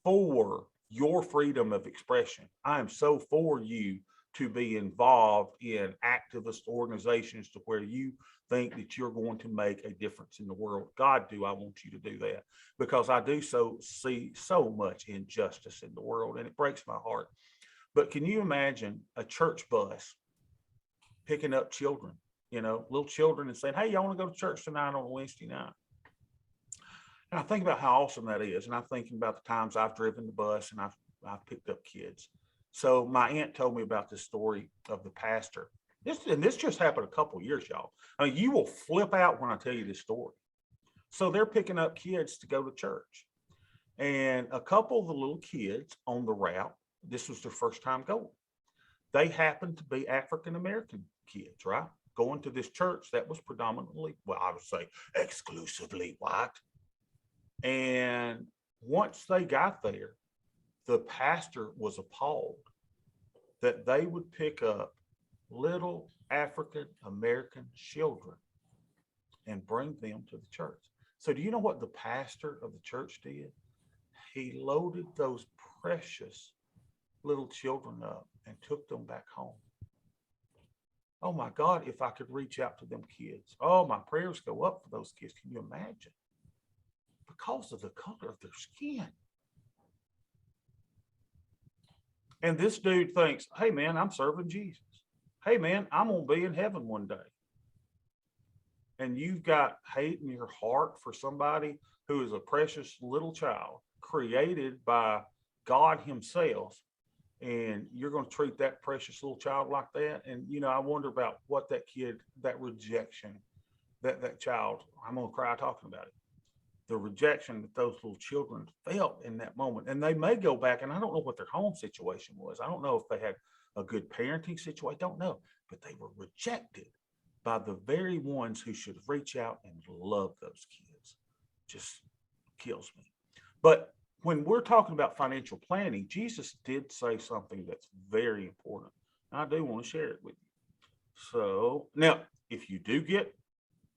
[SPEAKER 1] for your freedom of expression. I am so for you to be involved in activist organizations to where you think that you're going to make a difference in the world. God, do I want you to do that, because I do see so much injustice in the world, and it breaks my heart. But can you imagine a church bus picking up children, little children, and saying, hey, y'all want to go to church tonight on a Wednesday night? And I think about how awesome that is. And I'm thinking about the times I've driven the bus and I've picked up kids. So my aunt told me about this story of the pastor. This just happened a couple of years, y'all. I mean, you will flip out when I tell you this story. So they're picking up kids to go to church. And a couple of the little kids on the route, this was their first time going. They happened to be African-American kids, right? Going to this church that was predominantly, well, I would say exclusively white. And once they got there, the pastor was appalled that they would pick up little African-American children and bring them to the church. So do you know what the pastor of the church did? He loaded those precious little children up and took them back home. Oh my God, if I could reach out to them kids. Oh, my prayers go up for those kids. Can you imagine? Because of the color of their skin. And this dude thinks, hey man, I'm serving Jesus. Hey man, I'm gonna be in heaven one day. And you've got hate in your heart for somebody who is a precious little child created by God himself. And you're going to treat that precious little child like that. And, I wonder about what that kid, that rejection, that child, I'm going to cry talking about it. The rejection that those little children felt in that moment. And they may go back, and I don't know what their home situation was. I don't know if they had a good parenting situation. I don't know. But they were rejected by the very ones who should reach out and love those kids. Just kills me. But when we're talking about financial planning, Jesus did say something that's very important. And I do want to share it with you. So now, if you do get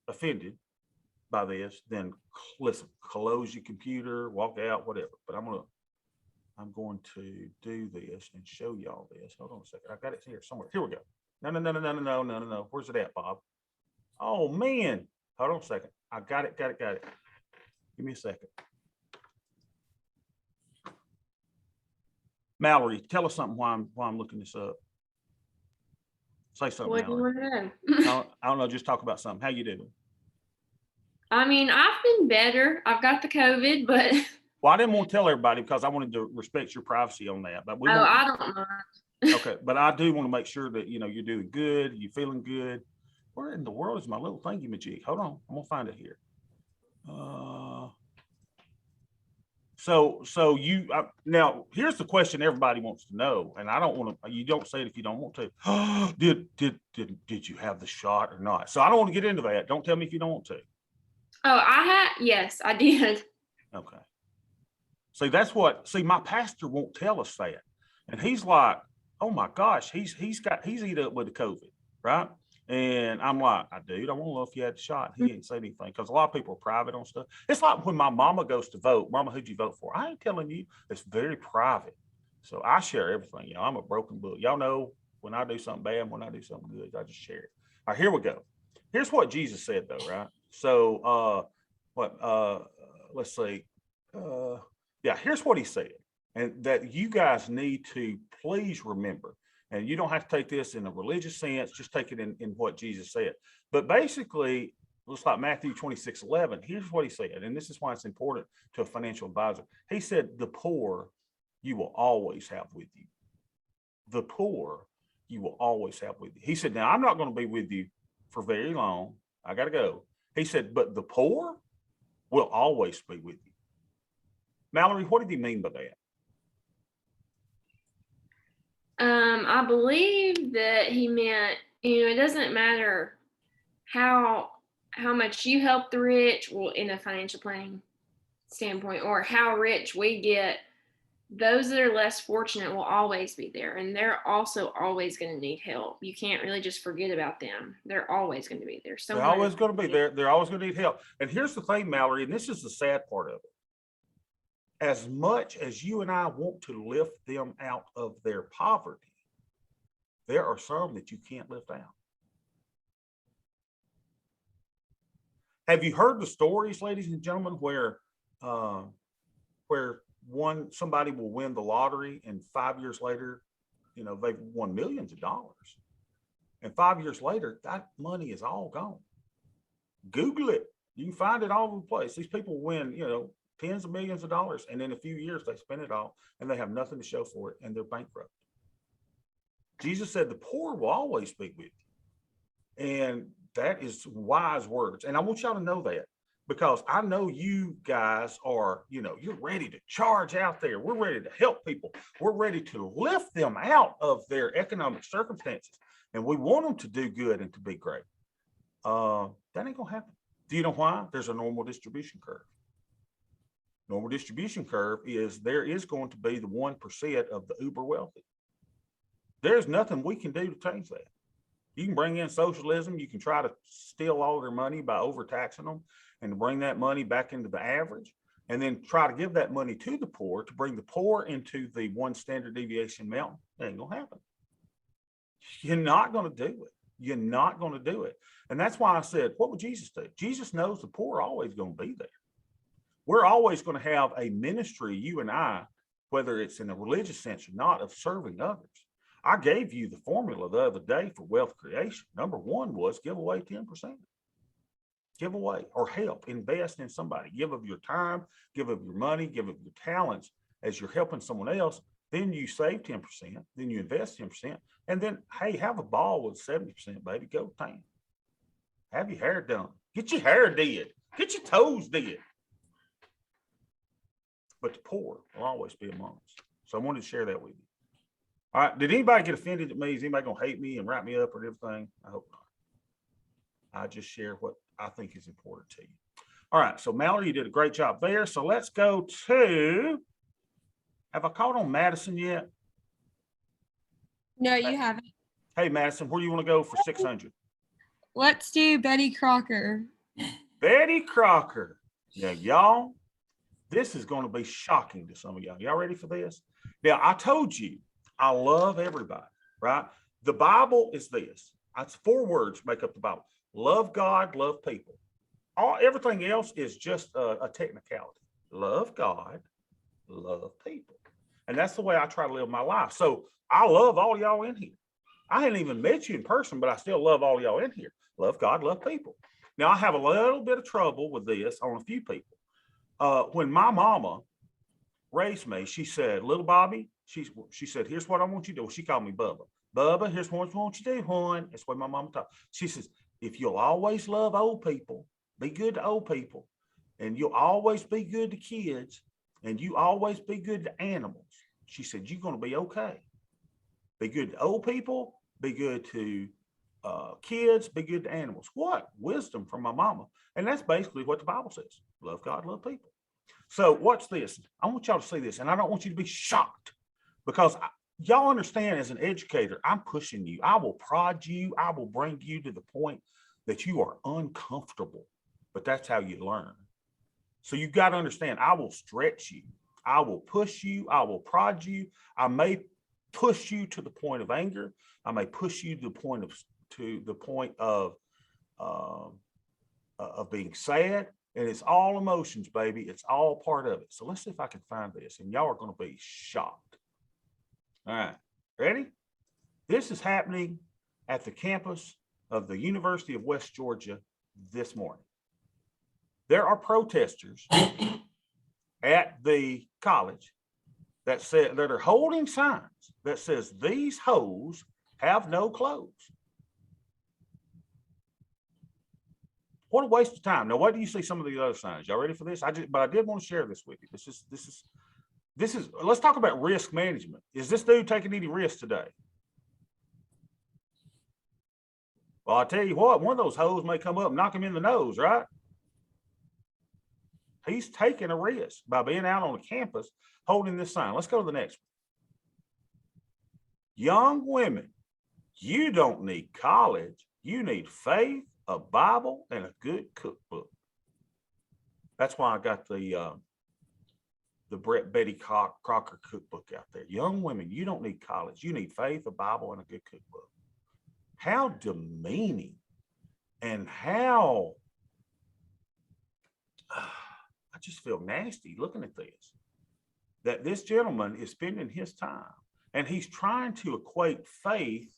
[SPEAKER 1] offended by this, then listen, close your computer, walk out, whatever. But I'm going to do this and show y'all this. Hold on a second. I got it here somewhere. Here we go. No. Where's it at, Bob? Oh man. Hold on a second. I got it. Give me a second. Mallory, tell us something why I'm looking this up. Say something,
[SPEAKER 9] What do you
[SPEAKER 1] Mallory.
[SPEAKER 9] want to know?
[SPEAKER 1] I don't know, just talk about something. How you doing?
[SPEAKER 9] I mean, I've been better. I've got the COVID, but
[SPEAKER 1] Well, I didn't want to tell everybody because I wanted to respect your privacy on that. But
[SPEAKER 9] I don't know.
[SPEAKER 1] okay, but I do want to make sure that you're doing good, you're feeling good. Where in the world is my little thingy majig? Hold on, I'm gonna find it here. So you now here's the question everybody wants to know, and I don't want to. You don't say it if you don't want to. Did you have the shot or not? So I don't want to get into that. Don't tell me if you don't want to.
[SPEAKER 9] Oh, yes, I did.
[SPEAKER 1] Okay. See, my pastor won't tell us that, and he's like, oh my gosh, he's eat up with the COVID, right? And I'm like, dude, I want to know if you had the shot. He ain't said anything because a lot of people are private on stuff. It's like when my mama goes to vote. Mama, who'd you vote for? I ain't telling you. It's very private. So I share everything. You know, I'm a broken book. Y'all know when I do something bad, when I do something good, I just share it. All right, here we go. Here's what Jesus said though, right? So let's see. Yeah, here's what he said. And that you guys need to please remember. And you don't have to take this in a religious sense, just take it in what Jesus said. But basically, looks like Matthew 26:11. Here's what he said, and this is why it's important to a financial advisor. He said, the poor you will always have with you. The poor you will always have with you. He said, now I'm not going to be with you for very long. I got to go. He said, but the poor will always be with you. Mallory, what did he mean by that?
[SPEAKER 9] I believe that he meant, it doesn't matter how much you help the rich, well, in a financial planning standpoint, or how rich we get, those that are less fortunate will always be there. And they're also always going to need help. You can't really just forget about them. They're always going to be there.
[SPEAKER 1] They're always going to be there. They're always going to need help. And here's the thing, Mallory, and this is the sad part of it. As much as you and I want to lift them out of their poverty, there are some that you can't lift out. Have you heard the stories, ladies and gentlemen, where somebody will win the lottery and 5 years later, they've won millions of dollars. And 5 years later, that money is all gone. Google it. You can find it all over the place. These people win, tens of millions of dollars, and in a few years they spend it all and they have nothing to show for it and they're bankrupt. Jesus said the poor will always be with you. And that is wise words. And I want y'all to know that, because I know you guys are, you're ready to charge out there. We're ready to help people. We're ready to lift them out of their economic circumstances. And we want them to do good and to be great. That ain't gonna happen. Do you know why? There's a normal distribution curve. Normal distribution curve is there is going to be the 1% of the uber wealthy. There's nothing we can do to change that. You can bring in socialism. You can try to steal all their money by overtaxing them and to bring that money back into the average, and then try to give that money to the poor to bring the poor into the one standard deviation mountain. It ain't gonna happen. You're not going to do it. You're not going to do it. And that's why I said, what would Jesus do? Jesus knows the poor are always going to be there. We're always going to have a ministry, you and I, whether it's in a religious sense or not, of serving others. I gave you the formula the other day for wealth creation. Number one was give away 10%. Give away or help, invest in somebody. Give of your time, give of your money, give of your talents as you're helping someone else. Then you save 10%, then you invest 10%, and then, hey, have a ball with 70%, baby. Go to town. Have your hair done. Get your hair did. Get your toes did. But the poor will always be among us. So I wanted to share that with you. All right. Did anybody get offended at me? Is anybody going to hate me and write me up or everything? I hope not. I just share what I think is important to you. All right. So Mallory, you did a great job there. So let's go to, have I called on Madison yet?
[SPEAKER 10] No, you haven't.
[SPEAKER 1] Hey, Madison, where do you want to go for 600?
[SPEAKER 10] Let's do Betty Crocker.
[SPEAKER 1] Betty Crocker. Now, y'all, this is going to be shocking to some of y'all. Y'all ready for this? Now, I told you, I love everybody, right? The Bible is this. It's 4 words make up the Bible. Love God, love people. Everything else is just a technicality. Love God, love people. And that's the way I try to live my life. So I love all y'all in here. I hadn't even met you in person, but I still love all y'all in here. Love God, love people. Now, I have a little bit of trouble with this on a few people. When my mama raised me, she said, little Bobby, she said, here's what I want you to do. She called me Bubba. Bubba, here's what I want you to do, hon. That's what my mama taught. She says, if you'll always love old people, be good to old people, and you'll always be good to kids, and you always be good to animals, she said, you're going to be okay. Be good to old people, be good to kids, be good to animals. What wisdom from my mama. And that's basically what the Bible says. Love God, love people. So watch this. I want y'all to see this, and I don't want you to be shocked, because y'all understand, as an educator, I'm pushing you. I will prod you. I will bring you to the point that you are uncomfortable, but that's how you learn. So you got to understand, I will stretch you. I will push you. I will prod you. I may push you to the point of anger. I may push you to the point of being sad. And it's all emotions, baby. It's all part of it. So let's see if I can find this, and y'all are going to be shocked. All right, ready? This is happening at the campus of the University of West Georgia this morning. There are protesters at the college that are holding signs that says these hoes have no clothes. What a waste of time. Now, what do you see some of the other signs? Y'all ready for this? But I did want to share this with you. This is, let's talk about risk management. Is this dude taking any risks today? Well, I'll tell you what, one of those hoes may come up and knock him in the nose, right? He's taking a risk by being out on the campus holding this sign. Let's go to the next one. Young women, you don't need college. You need faith, a Bible, and a good cookbook. That's why I got the Betty Crocker cookbook out there. Young women, you don't need college. You need faith, a Bible, and a good cookbook. How demeaning, and how I just feel nasty looking at this, that this gentleman is spending his time and he's trying to equate faith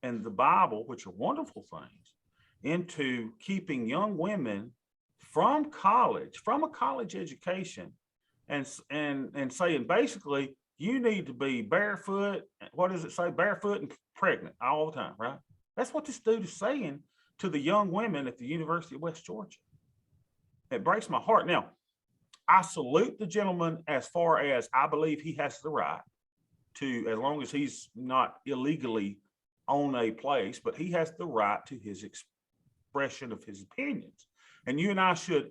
[SPEAKER 1] and the Bible, which are wonderful things, into keeping young women from college, from a college education, and saying basically you need to be barefoot. What does it say? Barefoot and pregnant all the time, right? That's what this dude is saying to the young women at the University of West Georgia. It breaks my heart. Now, I salute the gentleman as far as I believe he has the right to, as long as he's not illegally on a place, but he has the right to his expression of his opinions. And you and I should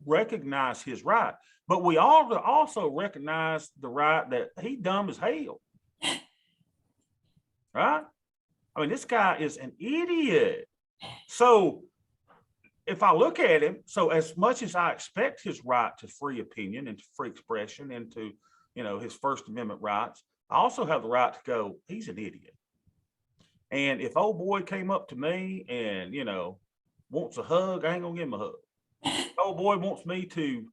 [SPEAKER 1] recognize his right, but we all also recognize the right that he dumb as hell. Right? I mean, this guy is an idiot. So if I look at him, so as much as I expect his right to free opinion and to free expression and to, his First Amendment rights, I also have the right to go, he's an idiot. And if old boy came up to me and, wants a hug, I ain't gonna give him a hug. Old boy wants me to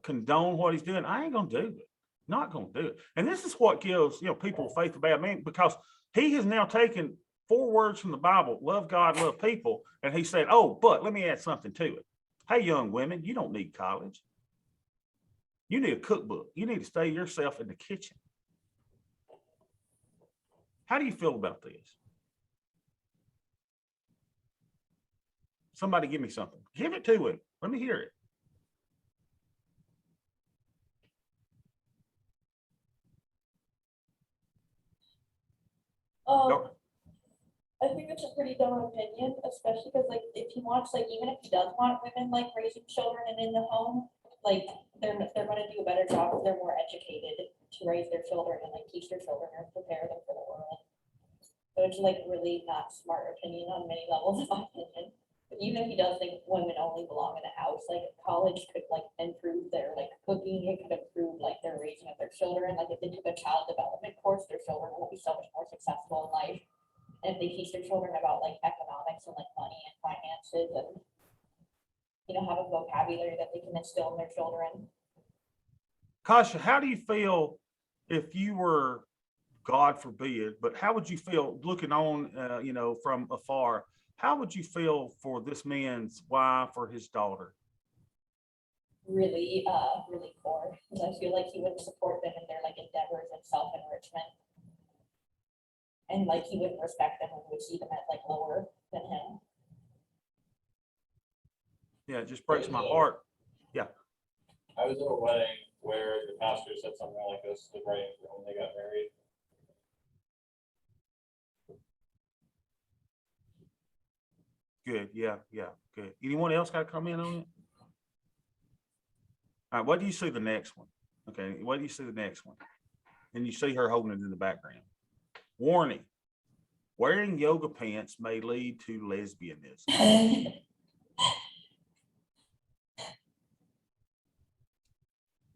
[SPEAKER 1] condone what he's doing, I ain't gonna do it. Not gonna do it. And this is what gives, people faith a bad man, because he has now taken 4 words from the Bible, love God, love people, and he said, oh, but let me add something to it. Hey, young women, you don't need college. You need a cookbook. You need to stay yourself in the kitchen. How do you feel about this? Somebody give me something. Give it to him. Let me hear it.
[SPEAKER 4] I think it's a pretty dumb opinion, especially because if he wants, even if he does want women raising children and in the home, they're gonna do a better job if they're more educated to raise their children and teach their children or prepare them for the world. So it's really not smart opinion on many levels, in my opinion. But even if he does think women only belong in the house, college could improve their cooking, it could improve their raising of their children. If they took a child development course, their children will be so much more successful in life. And if they teach their children about economics and money and finances and have a vocabulary that they can instill in their children.
[SPEAKER 1] Kasha, how do you feel if you were, God forbid, but how would you feel looking on, from afar? How would you feel for this man's wife or his daughter?
[SPEAKER 4] Really poor, because I feel he wouldn't support them in their endeavors and self-enrichment. And he wouldn't respect them and would see them as lower than him.
[SPEAKER 1] Yeah, it just breaks my heart. Yeah.
[SPEAKER 2] I was at a wedding where the pastor said something like this, the wedding when they got married.
[SPEAKER 1] Good. Yeah. Good. Anyone else got to come in on it? All right. What do you see the next one? Okay. What do you see the next one? and you see her holding it in the background. Warning, wearing yoga pants may lead to lesbianism.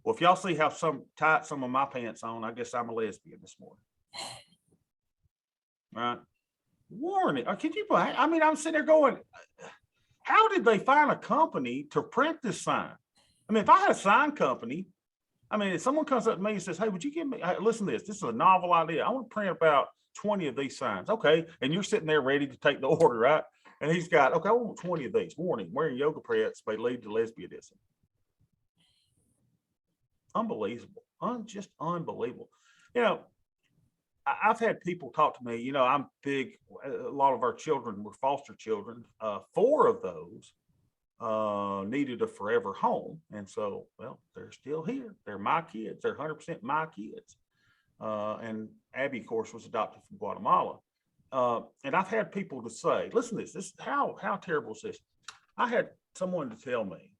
[SPEAKER 1] Well, if y'all see how tight some of my pants on, I guess I'm a lesbian this morning. Right? Warning. Can you, I mean, I'm sitting there going, how did they find a company to print this sign? I mean, if I had a sign company, I mean, if someone comes up to me and says, hey, would you give me, hey, listen to this. This is a novel idea. I want to print about 20 of these signs. Okay. And you're sitting there ready to take the order, right? And he's got, okay, I want 20 of these. Warning, wearing yoga pants may lead to lesbianism. Unbelievable. Just unbelievable. You know, I've had people talk to me, you know, I'm big, a lot of our children were foster children. 4 of those needed a forever home. And so, well, they're still here. They're my kids. They're 100% my kids. And Abby, of course, was adopted from Guatemala. And I've had people to say, listen to this, how terrible is this? I had someone to tell me,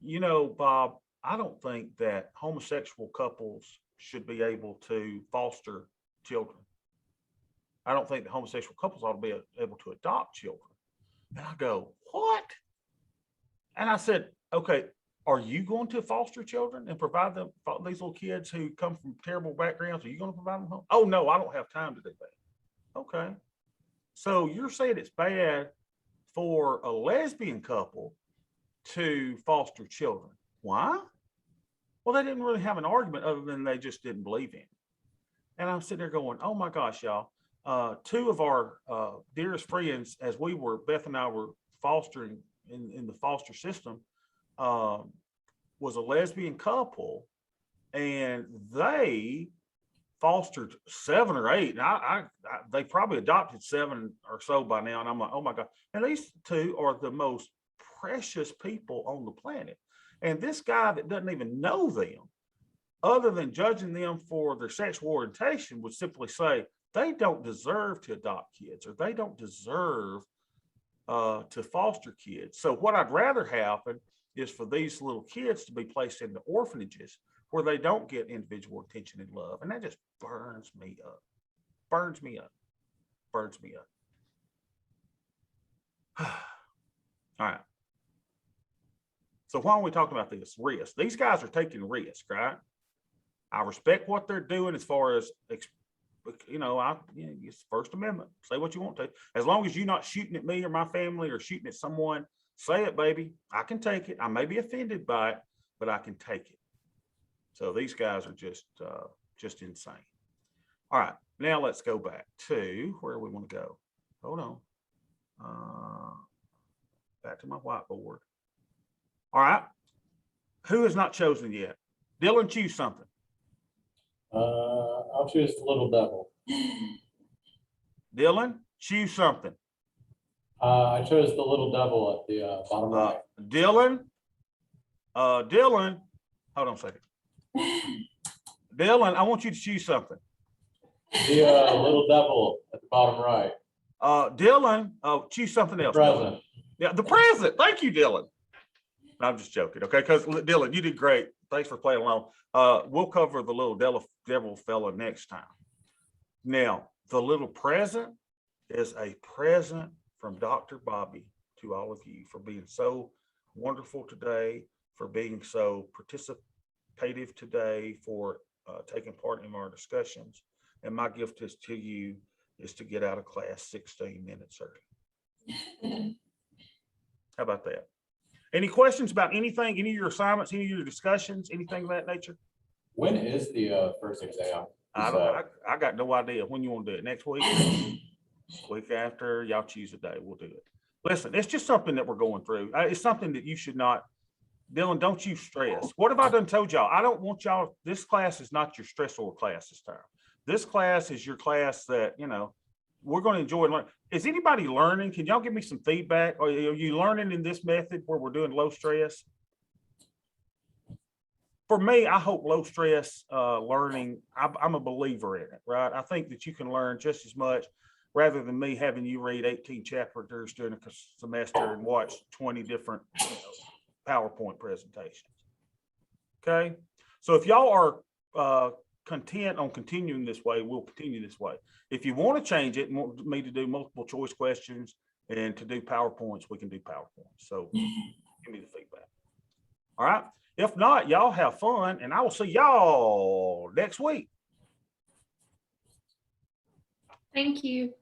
[SPEAKER 1] you know, Bob, I don't think that homosexual couples should be able to foster children. I don't think that homosexual couples ought to be able to adopt children. And I go, what? And I said, okay, are you going to foster children and provide them, these little kids who come from terrible backgrounds, are you going to provide them home? Oh, no, I don't have time to do that. Okay. So you're saying it's bad for a lesbian couple to foster children. Why? Well, they didn't really have an argument other than they just didn't believe in it. And I'm sitting there going, oh my gosh, y'all. 2 of our dearest friends, as Beth and I were fostering in the foster system, was a lesbian couple, and they fostered 7 or 8. And they probably adopted 7 or so by now. And I'm like, oh my God. And these 2 are the most precious people on the planet. And this guy that doesn't even know them, other than judging them for their sexual orientation, would simply say they don't deserve to adopt kids, or they don't deserve to foster kids. So what I'd rather happen is for these little kids to be placed into orphanages where they don't get individual attention and love. And that just burns me up, burns me up, burns me up. All right. So why are we talking about this risk? These guys are taking risk, right? I respect what they're doing as far as, you know, it's First Amendment. Say what you want to. As long as you're not shooting at me or my family or shooting at someone, say it, baby. I can take it. I may be offended by it, but I can take it. So these guys are just insane. All right, now let's go back to where we want to go. Hold on. Back to my whiteboard. All right. Who has not chosen yet? Dylan, choose something.
[SPEAKER 2] I'll choose the little devil.
[SPEAKER 1] Dylan, choose something.
[SPEAKER 2] I chose the little devil at the bottom right.
[SPEAKER 1] Dylan, hold on a second. Dylan, I want you to choose something.
[SPEAKER 2] The little devil at the bottom right.
[SPEAKER 1] Dylan, choose something else.
[SPEAKER 2] Present.
[SPEAKER 1] Yeah, the present. Thank you, Dylan. I'm just joking, okay? Because Dylan, you did great. Thanks for playing along. We'll cover the little devil fella next time. Now, the little present is a present from Dr. Bobby to all of you for being so wonderful today, for being so participative today, for taking part in our discussions. And my gift is to you is to get out of class 16 minutes early. How about that? Any questions about anything, any of your assignments, any of your discussions, anything of that nature?
[SPEAKER 2] When is the first exam?
[SPEAKER 1] I got no idea when you want to do it. Next week, week after, y'all choose a day, we'll do it. Listen, it's just something that we're going through. It's something that you should not, Dylan, don't you stress. What have I done told y'all? I don't want y'all, this class is not your stressful class this time. This class is your class that, you know, we're going to enjoy learning. Is anybody learning? Can y'all give me some feedback? Are you learning in this method where we're doing low stress? For me, I hope low stress learning, I'm a believer in it, right? I think that you can learn just as much rather than me having you read 18 chapters during a semester and watch 20 different PowerPoint presentations. Okay. So if y'all are content on continuing this way, we'll continue this way. If you want to change it and want me to do multiple choice questions and to do PowerPoints, we can do PowerPoints. So give me the feedback. All right. If not, y'all have fun, and I will see y'all next week.
[SPEAKER 9] Thank you.